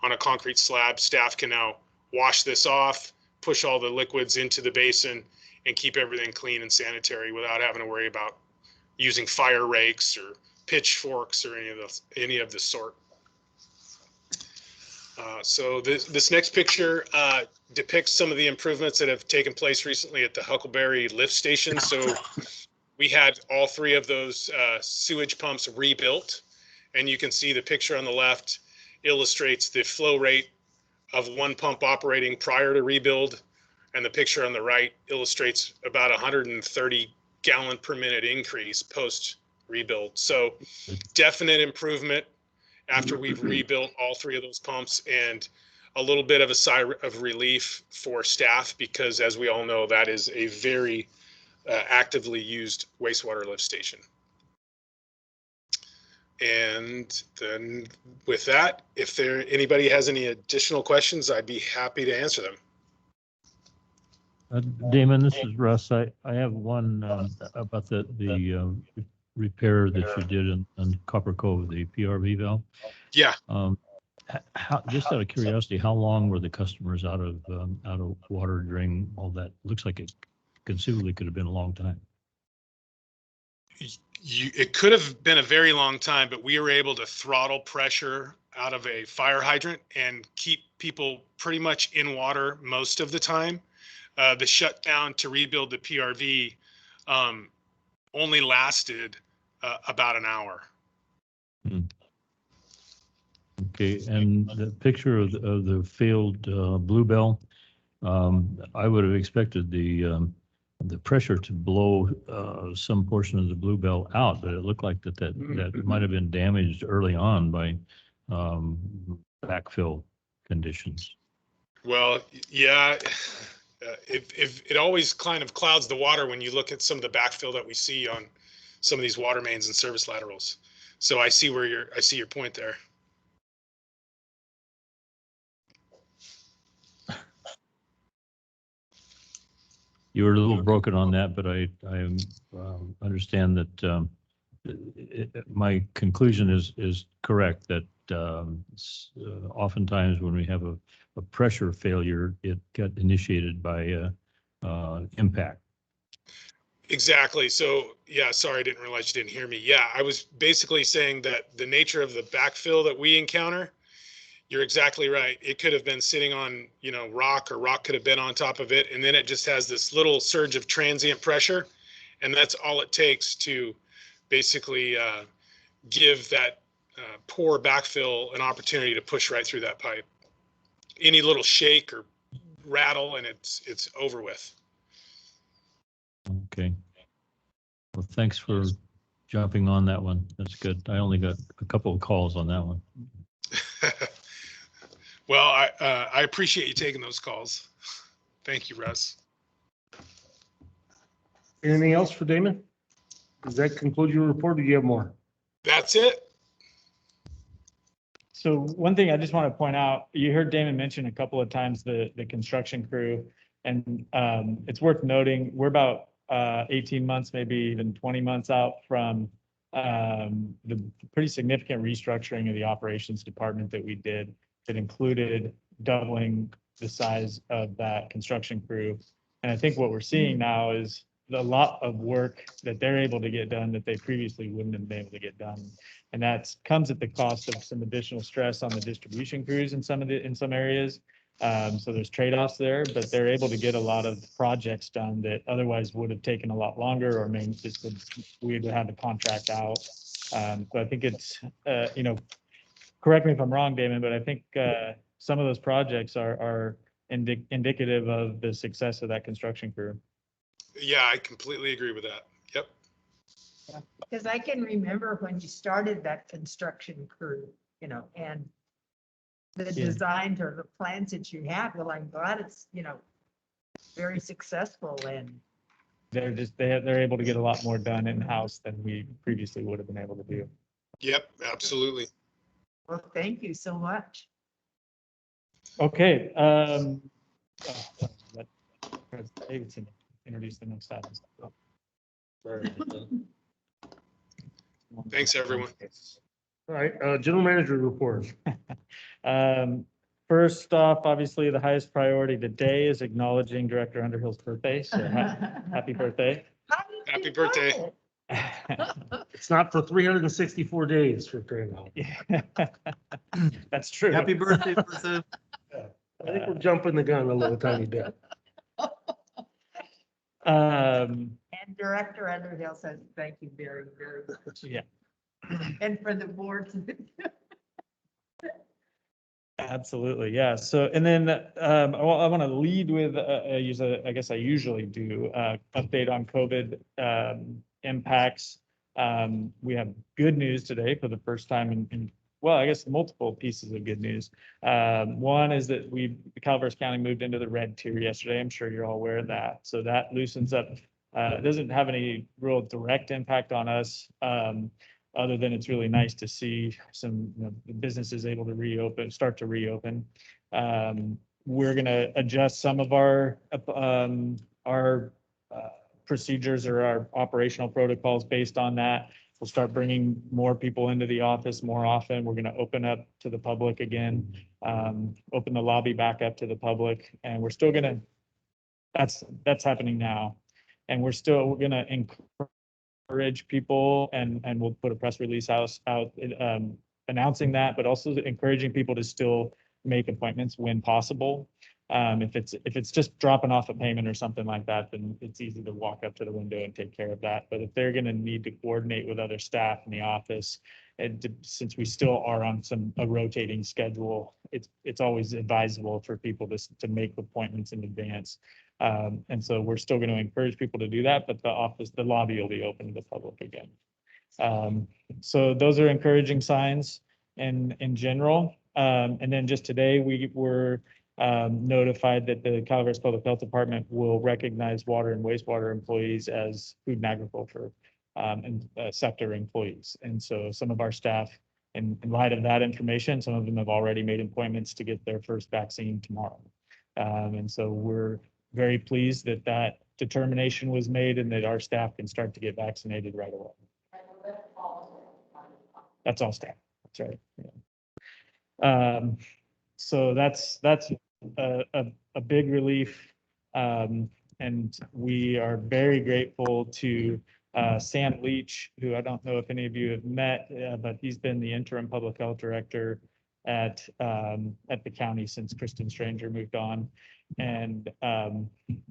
on a concrete slab. Staff can now wash this off, push all the liquids into the basin, and keep everything clean and sanitary without having to worry about using fire rakes or pitchforks or any of the sort. So this next picture depicts some of the improvements that have taken place recently at the Huckleberry lift station. So we had all 3 of those sewage pumps rebuilt, and you can see the picture on the left illustrates the flow rate of one pump operating prior to rebuild, and the picture on the right illustrates about 130 gallon per minute increase post rebuild. So definite improvement after we've rebuilt all 3 of those pumps, and a little bit of a sigh of relief for staff, because as we all know, that is a very actively used wastewater lift station. And then with that, if anybody has any additional questions, I'd be happy to answer them. Damon, this is Russ. I have one about the repair that you did on Copper Cove, the PRV valve. Yeah. Just out of curiosity, how long were the customers out of water during all that? Looks like it conceivably could have been a long time. It could have been a very long time, but we were able to throttle pressure out of a fire hydrant and keep people pretty much in water most of the time. The shutdown to rebuild the PRV only lasted about an hour. Okay, and the picture of the failed Bluebell, I would have expected the pressure to blow some portion of the Bluebell out, but it looked like that might have been damaged early on by backfill conditions. Well, yeah, it always kind of clouds the water when you look at some of the backfill that we see on some of these water mains and service laterals. So I see your point there. You were a little broken on that, but I understand that my conclusion is correct, that oftentimes when we have a pressure failure, it got initiated by impact. Exactly. So yeah, sorry, I didn't realize you didn't hear me. Yeah, I was basically saying that the nature of the backfill that we encounter, you're exactly right. It could have been sitting on, rock, or rock could have been on top of it. And then it just has this little surge of transient pressure. And that's all it takes to basically give that poor backfill an opportunity to push right through that pipe. Any little shake or rattle and it's over with. Okay. Well, thanks for jumping on that one. That's good. I only got a couple of calls on that one. Well, I appreciate you taking those calls. Thank you, Russ. Anything else for Damon? Does that conclude your report, or do you have more? That's it. So one thing I just want to point out, you heard Damon mention a couple of times the construction crew, and it's worth noting we're about 18 months, maybe even 20 months out from the pretty significant restructuring of the operations department that we did, that included doubling the size of that construction crew. And I think what we're seeing now is a lot of work that they're able to get done that they previously wouldn't have been able to get done. And that comes at the cost of some additional stress on the distribution crews in some areas. So there's trade-offs there, but they're able to get a lot of projects done that otherwise would have taken a lot longer, or maybe just we would have to contract out. So I think it's, correct me if I'm wrong, Damon, but I think some of those projects are indicative of the success of that construction crew. Yeah, I completely agree with that. Yep. Because I can remember when you started that construction crew, and the designs or the plans that you have, well, I'm glad it's, very successful, and They're able to get a lot more done in-house than we previously would have been able to do. Yep, absolutely. Well, thank you so much. Okay, let President Davidson introduce the next item. Thanks, everyone. All right, general manager report. First off, obviously, the highest priority today is acknowledging Director Underhill's birthday, so happy birthday. How did Happy you birthday. know it? It's not for 364 days for crying out. That's true. Happy birthday, Bertha. I think we're jumping the gun a little tiny bit. Um, And Director Underhill says, thank you very, very much. yeah, And for the board to absolutely. Yeah. So, and then, I want to lead with, I guess I usually do, update on COVID, impacts. We have good news today for the first time well, I guess multiple pieces of good news. One is that Calaveras County moved into the red tier yesterday. I'm sure you're all aware of that. So that loosens up, it doesn't have any real direct impact on us. Other than it's really nice to see some businesses able to start to reopen. We're going to adjust some of our procedures or our operational protocols based on that. We'll start bringing more people into the office more often. We're going to open up to the public again, open the lobby back up to the public, and we're still going to, that's happening now. And we're going to encourage people, and we'll put a press release out announcing that, but also encouraging people to still make appointments when possible. If it's just dropping off a payment or something like that, then it's easy to walk up to the window and take care of that. But if they're going to need to coordinate with other staff in the office, and since we still are on a rotating schedule, it's always advisable for people to make appointments in advance. And so we're still going to encourage people to do that, but the lobby will be open to the public again. So those are encouraging signs in general. And then just today, we were notified that the Calaveras Public Health Department will recognize water and wastewater employees as food and agriculture and sector employees. And so some of our staff, in light of that information, some of them have already made appointments to get their first vaccine tomorrow. And so we're very pleased that that determination was made and that our staff can start to get vaccinated right away. That's all staff. That's right. Yeah. So that's a big relief. And we are very grateful to Sam Leach, who I don't know if any of you have met, but he's been the interim public health director at the county since Kristen Stranger moved on. And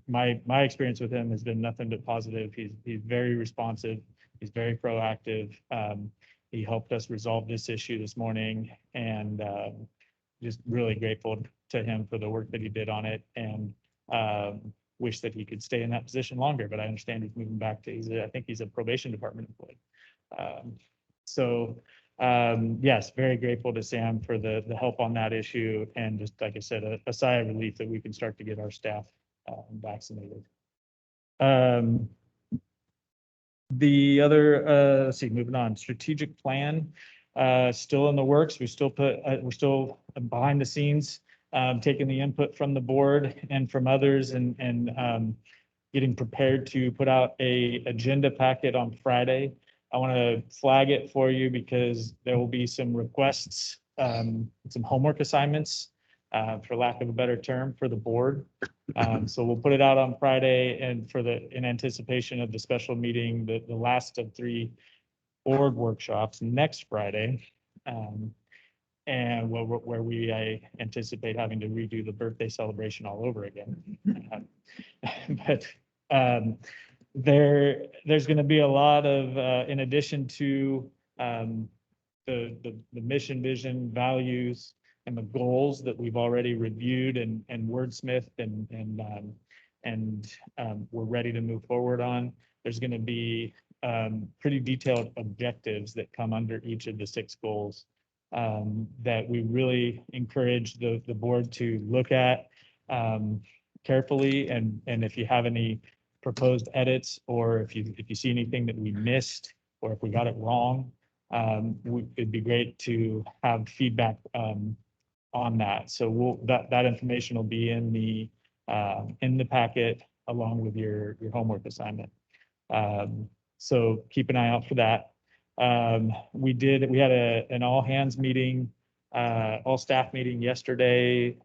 my experience with him has been nothing but positive. He's very responsive. He's very proactive. He helped us resolve this issue this morning, and just really grateful to him for the work that he did on it, and wish that he could stay in that position longer. But I understand he's moving back to, I think he's a probation department employee. Yes, very grateful to Sam for the help on that issue, and just like I said, a sigh of relief that we can start to get our staff vaccinated. The other, let's see, moving on, strategic plan, still in the works. We're still behind the scenes, taking the input from the board and from others, and getting prepared to put out a agenda packet on Friday. I want to flag it for you because there will be some requests, some homework assignments, for lack of a better term, for the board. So we'll put it out on Friday, and in anticipation of the special meeting, the last of 3 board workshops next Friday. And where I anticipate having to redo the birthday celebration all over again. But there's going to be a lot of, in addition to the mission, vision, values, and the goals that we've already reviewed and wordsmithed and we're ready to move forward on. There's going to be pretty detailed objectives that come under each of the 6 goals that we really encourage the board to look at carefully. And if you have any proposed edits, or if you see anything that we missed, or if we got it wrong, it'd be great to have feedback, on that. So that information will be in the packet along with your homework assignment. So keep an eye out for that. We had an all hands meeting, all staff meeting yesterday,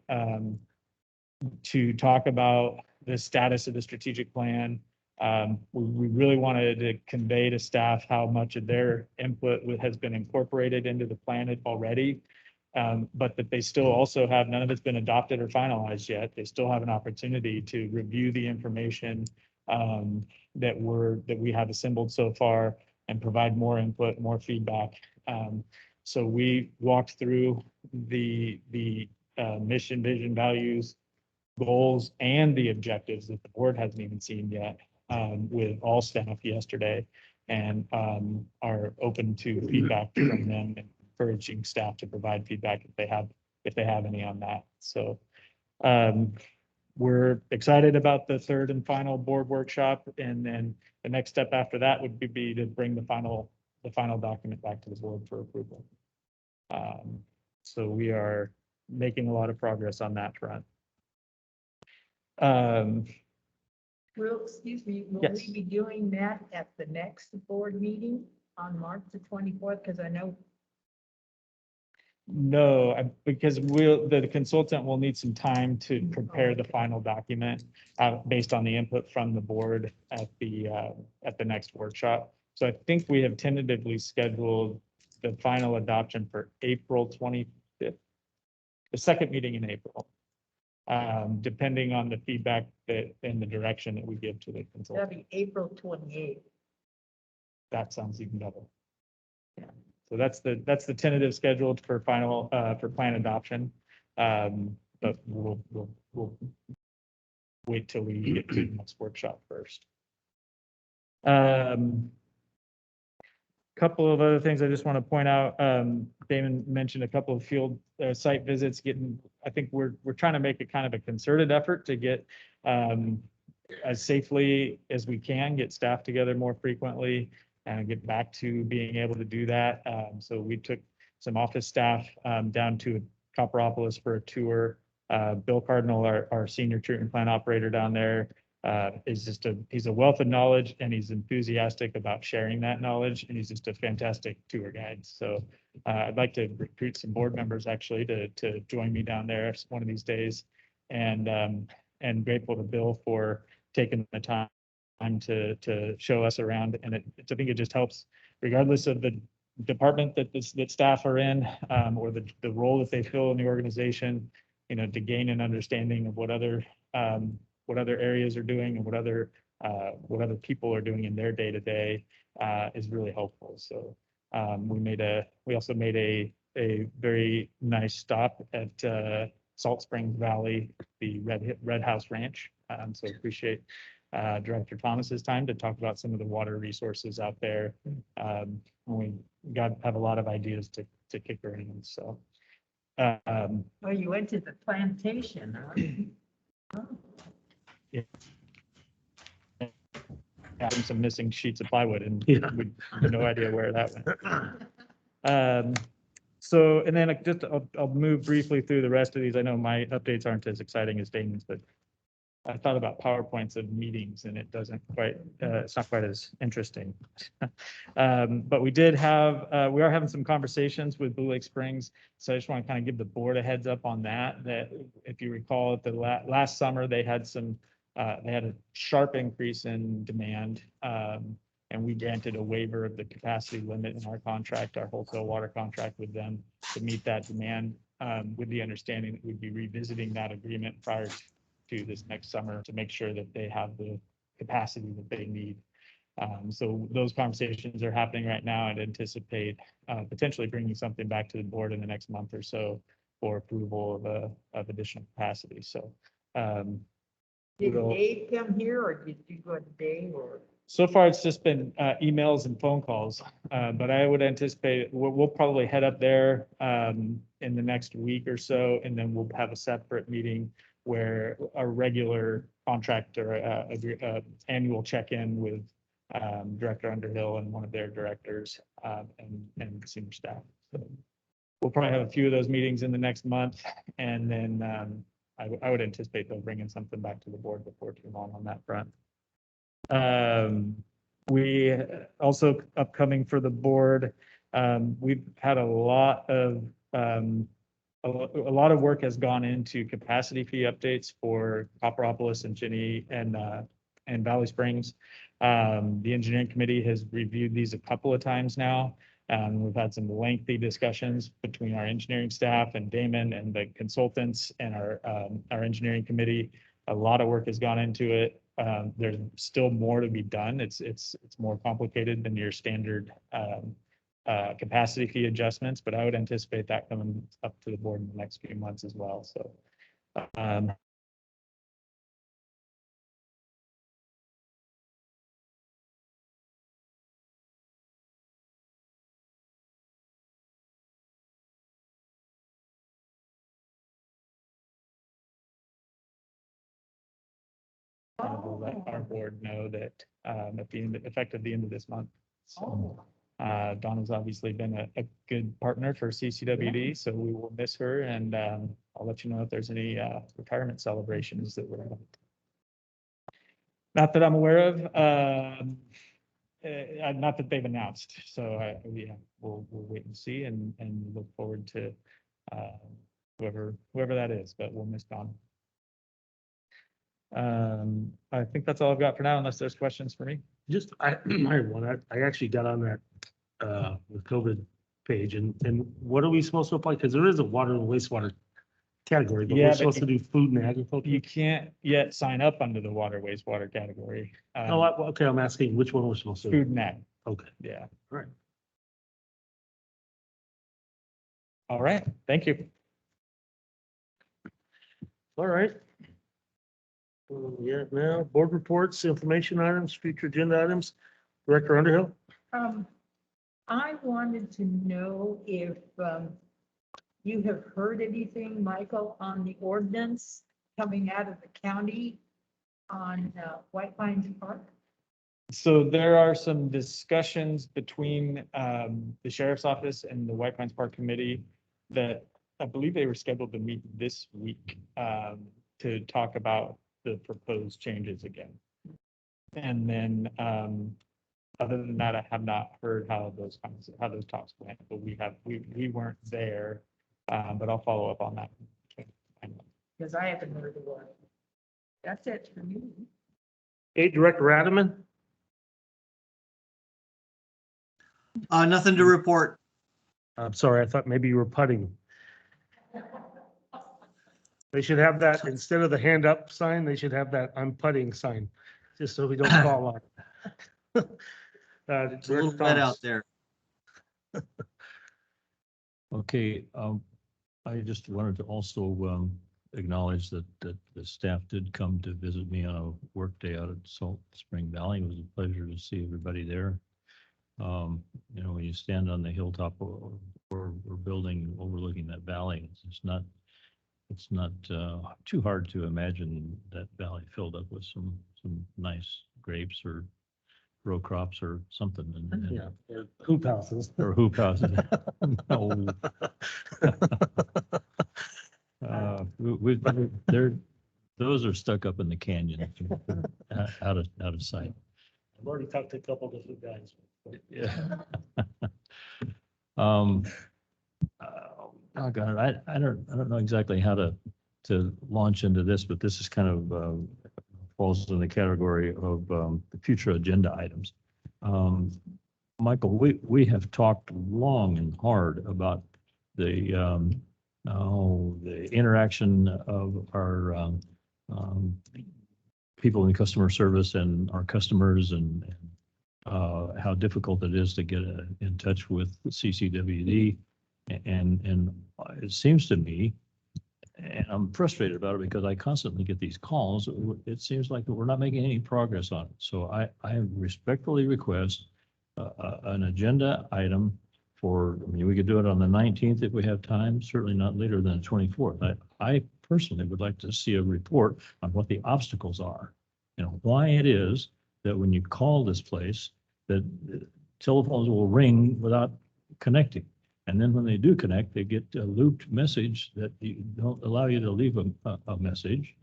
to talk about the status of the strategic plan. We really wanted to convey to staff how much of their input has been incorporated into the plan already. But that they still also have, none of it's been adopted or finalized yet. They still have an opportunity to review the information that we have assembled so far and provide more input, more feedback. So we walked through the mission, vision, values, goals, and the objectives that the board hasn't even seen yet with all staff yesterday, and are open to feedback from them, and encouraging staff to provide feedback if they have any on that. So we're excited about the third and final board workshop, and then the next step after that would be to bring the final document back to the board for approval. So we are making a lot of progress on that front. Well, excuse me, will Yes. we be doing that at the next board meeting on March the 24th? Because I know, No, because the consultant will need some time to prepare the final document based on the input from the board at the next workshop. So I think we have tentatively scheduled the final adoption for April 25th, the second meeting in April, depending on the feedback and the direction that we give to the that'll consultant. be April 28th. That sounds even better. Yeah. So that's the tentative schedule for final, for plan adoption. But we'll wait till we get to the next workshop first. Couple of other things I just want to point out. Damon mentioned a couple of field site visits I think we're trying to make a kind of a concerted effort to get as safely as we can, get staff together more frequently, and get back to being able to do that. So we took some office staff down to Copperopolis for a tour. Bill Cardinal, our senior treatment plant operator down there, he's a wealth of knowledge, and he's enthusiastic about sharing that knowledge, and he's just a fantastic tour guide. So I'd like to recruit some board members actually to join me down there one of these days, and grateful to Bill for taking the time to show us around. And I think it just helps, regardless of the department that staff are in, or the role that they fill in the organization, to gain an understanding of what other areas are doing and what other people are doing in their day to day is really helpful. So we also made a very nice stop at Salt Springs Valley, the Red House Ranch. So appreciate Director Thomas's time to talk about some of the water resources out there. We have a lot of ideas to kick around. So. Oh, you went to the plantation, huh? Having some missing sheets of plywood, and Yeah. we had no idea where that went. So, and then I'll move briefly through the rest of these. I know my updates aren't as exciting as Damon's, but I thought about PowerPoints of meetings, and it doesn't quite, it's not quite as interesting. But we are having some conversations with Blue Lake Springs. So I just want to kind of give the board a heads up on that if you recall, at the last summer, they had a sharp increase in demand. And we granted a waiver of the capacity limit in our contract, our wholesale water contract with them, to meet that demand, with the understanding that we'd be revisiting that agreement prior to this next summer to make sure that they have the capacity that they need. So those conversations are happening right now, and anticipate potentially bringing something back to the board in the next month or so for approval of additional capacity. So Did we'll- Dave come here, or did you go to Dave, or? so far, it's just been emails and phone calls, but I would anticipate we'll probably head up there in the next week or so, and then we'll have a separate meeting where a regular contractor, annual check-in with Director Underhill and one of their directors, and senior staff. So we'll probably have a few of those meetings in the next month, and then, I would anticipate they'll bring in something back to the board before too long on that front. We also upcoming for the board, we've had a lot of work has gone into capacity fee updates for Copperopolis and Ginny and Valley Springs. The engineering committee has reviewed these a couple of times now. We've had some lengthy discussions between our engineering staff and Damon and the consultants and our engineering committee. A lot of work has gone into it. There's still more to be done. It's more complicated than your standard capacity fee adjustments, but I would anticipate that coming up to the board in the next few months as well. So we'll let our board know that at the end, effective the end of this month. So, Donna's obviously been a good partner for CCWD, so we will miss her, and I'll let you know if there's any retirement celebrations that we're having. Not that I'm aware of, not that they've announced. So yeah, we'll wait and see, and look forward to whoever that is, but we'll miss Donna. I think that's all I've got for now, unless there's questions for me. Just, I have one. I actually got on that, the COVID page, and what are we supposed to apply? Because there is a water and wastewater category, but Yeah, we're but supposed to do food and agriculture. You can't yet sign up under the water wastewater category. Oh, okay, I'm asking which one we're supposed to do. Food and ag. Okay, Yeah. all right. All right. Thank you. All right. Yeah, now, board reports, information items, future agenda items. Director Underhill? I wanted to know if you have heard anything, Michael, on the ordinance coming out of the county on White Pines Park? So there are some discussions between the sheriff's office and the White Pines Park Committee that I believe they were scheduled to meet this week to talk about the proposed changes again. And then other than that, I have not heard how those talks went, but we weren't there, but I'll follow up on that. Because I haven't heard a word. That's it for me. Hey, Director Radaman? Nothing to report. I'm sorry, I thought maybe you were putting. They should have that, instead of the hand up sign, they should have that I'm putting sign, just so we don't fall on. It's a little wet out there. Okay, I just wanted to also acknowledge that the staff did come to visit me on a work day out at Salt Spring Valley. It was a pleasure to see everybody there. You know, when you stand on the hilltop or building overlooking that valley, it's not too hard to imagine that valley filled up with some nice grapes or row crops or something. And Yeah, or hoop houses. or hoop houses. No. Those are stuck up in the canyon, out of sight. I've already talked to a couple different guys. Yeah. Oh God, I don't know exactly how to launch into this, but this is kind of falls in the category of the future agenda items. Michael, we have talked long and hard about the interaction of our people in customer service and our customers, and how difficult it is to get in touch with CCWD. And it seems to me, and I'm frustrated about it because I constantly get these calls, it seems like we're not making any progress on it. So I respectfully request an agenda item for, I mean, we could do it on the 19th if we have time, certainly not later than the 24th. I personally would like to see a report on what the obstacles are, you know, why it is that when you call this place, that telephones will ring without connecting. And then when they do connect, they get a looped message that don't allow you to leave a message.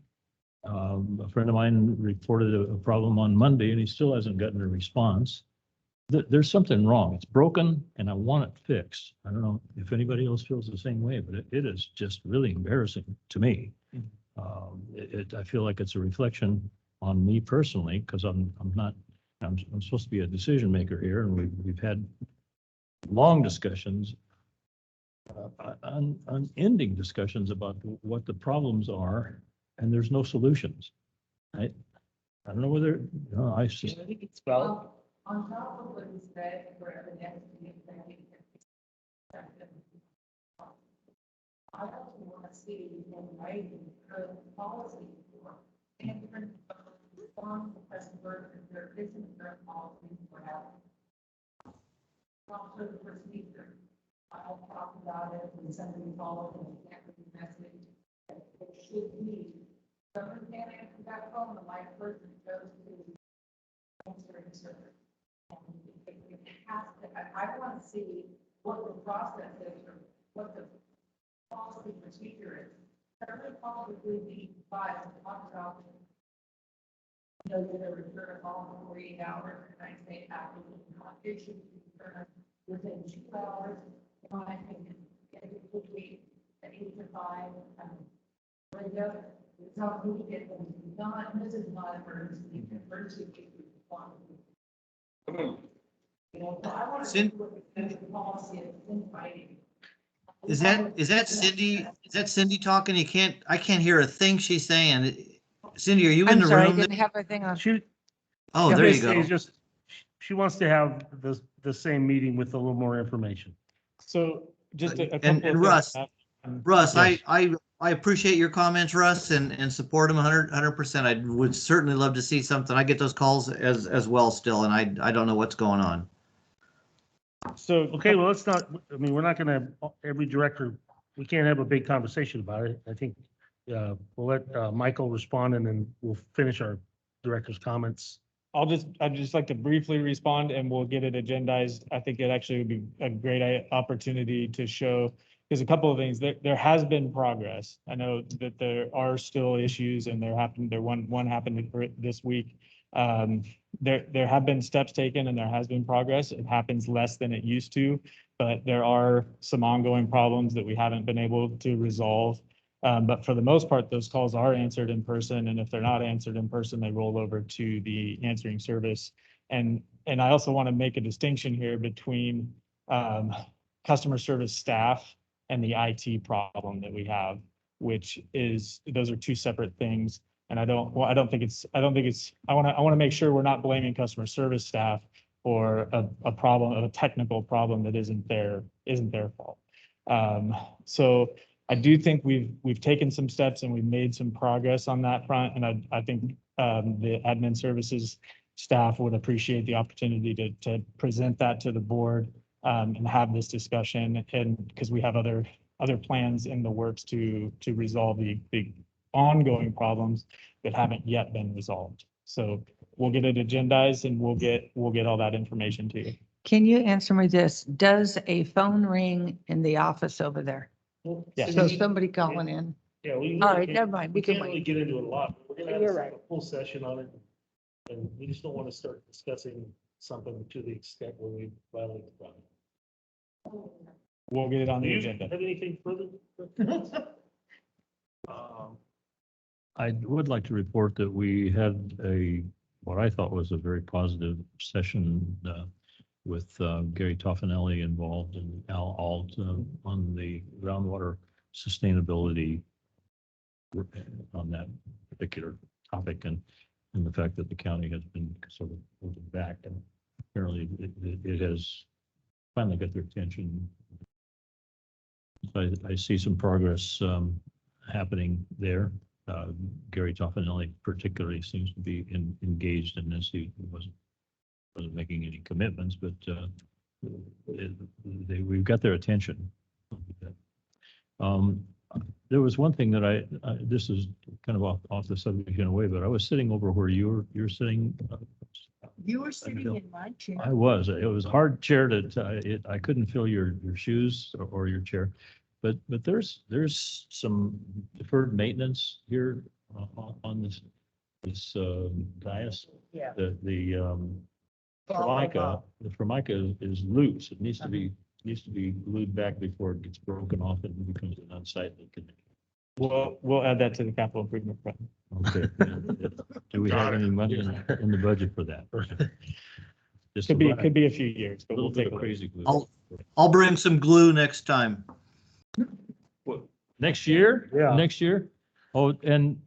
A friend of mine reported a problem on Monday and he still hasn't gotten a response. There's something wrong. It's broken and I want it fixed. I don't know if anybody else feels the same way, but it is just really embarrassing to me. I feel like it's a reflection on me personally, because I'm supposed to be a decision maker here, and we've had long discussions, unending discussions about what the problems are, and there's no solutions. I don't know whether, I just, Well, on top of what was said for the next meeting, I also want to see in writing the policy for and from the customer if there isn't a policy for that. Also the procedure. I'll talk about it when somebody calls and can't read the message. It should be. Someone can't answer that phone, the live person goes to answering service. It has to, I want to see what the process is or what the policy procedure is. Every policy we provide to talk about, you know, that a return a call in 48 hours, and I say after the issue, return within 2 hours. In my opinion, it would be an 8 to 5 window. It's not needed, and this is not emergency. Emergency. You know, I want to see what the policy is in writing. Is that Cindy? Is that Cindy talking? I can't hear a thing she's saying. Cindy, are you in I'm the sorry, I room? didn't have a thing on. She, Oh, there you basically go. just, she wants to have the same meeting with a little more information. So just a And couple of Russ, things. Russ, Yes. I appreciate your comments, Russ, and support them 100%. I would certainly love to see something. I get those calls as well still, and I don't know what's going on. So. Okay, well, let's not, I mean, we're not gonna, every director, we can't have a big conversation about it. I think, we'll let Michael respond and then we'll finish our director's comments. I'd just like to briefly respond and we'll get it agendized. I think it actually would be a great opportunity to show, because a couple of things, there has been progress. I know that there are still issues and one happened this week. There have been steps taken and there has been progress. It happens less than it used to, but there are some ongoing problems that we haven't been able to resolve. But for the most part, those calls are answered in person, and if they're not answered in person, they roll over to the answering service. And I also want to make a distinction here between customer service staff and the IT problem that we have, which is, those are two separate things. And I want to make sure we're not blaming customer service staff for a problem, a technical problem that isn't their fault. So I do think we've taken some steps and we've made some progress on that front. And I think the admin services staff would appreciate the opportunity to present that to the board and have this discussion. And because we have other plans in the works to resolve the ongoing problems that haven't yet been resolved. So we'll get it agendized and we'll get all that information to you. Can you answer me this? Does a phone ring in the office over there? Yeah. So somebody calling in? Yeah, we. All right, never mind. We We can can't really wait. get into it a lot. We're gonna have You're a right. full session on it. And we just don't want to start discussing something to the extent where we violate the problem. We'll get it on Do the you agenda. have anything further? I would like to report that we had what I thought was a very positive session with Gary Toffanelli involved and Al Alt on the groundwater sustainability on that particular topic, and the fact that the county has been sort of moving back, and apparently it has finally got their attention. So I see some progress happening there. Gary Toffanelli particularly seems to be engaged in this. He wasn't making any commitments, but we've got their attention. There was one thing that this is kind of off the subject in a way, but I was sitting over where you're sitting, You were sitting in my chair. I was. It was hard chair I couldn't fill your shoes or your chair. But there's some deferred maintenance here on this dais. Yeah. The formica is loose. It needs to be glued back before it gets broken off and becomes an unsightly condition. We'll add that to the capital improvement fund. Okay. Do we have any money in the budget for that? Just Could be a few years, a but little we'll bit take a of look. crazy glue. I'll bring some glue next time. Next year? Yeah. Next year? Oh, and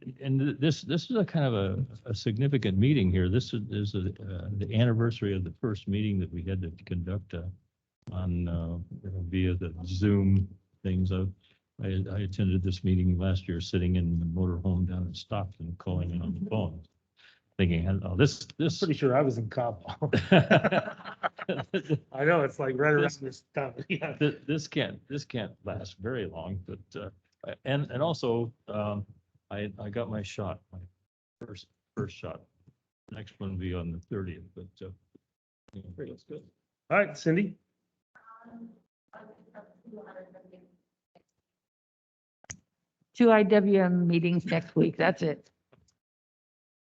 this is a kind of a significant meeting here. This is the anniversary of the first meeting that we had to conduct on via the Zoom things. I attended this meeting last year, sitting in the motorhome down in Stockton, calling in on the phone, thinking, oh, this. Pretty sure I was in Cabo. I know, it's like right around this time. Yeah. This can't last very long, but and also I got my shot, my first shot. Next one will be on the 30th, but that's good. All right, Cindy. Two IWM meetings next week. That's it.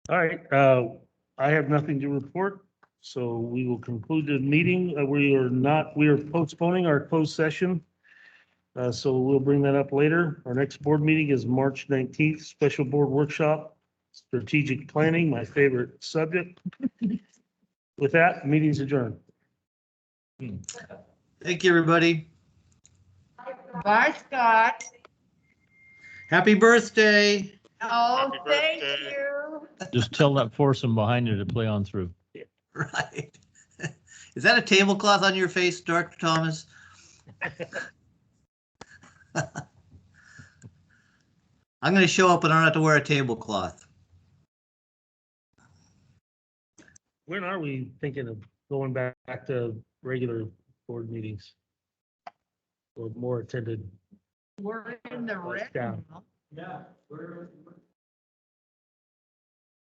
All right, I have nothing to report, so we will conclude the meeting. We are postponing our closed session. So we'll bring that up later. Our next board meeting is March 19th, special board workshop, strategic planning, my favorite subject. With that, meeting's adjourned. Thank you, everybody. Bye, Scott. Happy birthday. Oh, Happy thank birthday. you. Just tell that foursome behind you to play on through. Right. Is that a tablecloth on your face, Dr. Thomas? I'm going to show up and I don't have to wear a tablecloth. When are we thinking of going back to regular board meetings? Or more attended? We're in the red Down. now. Yeah, we're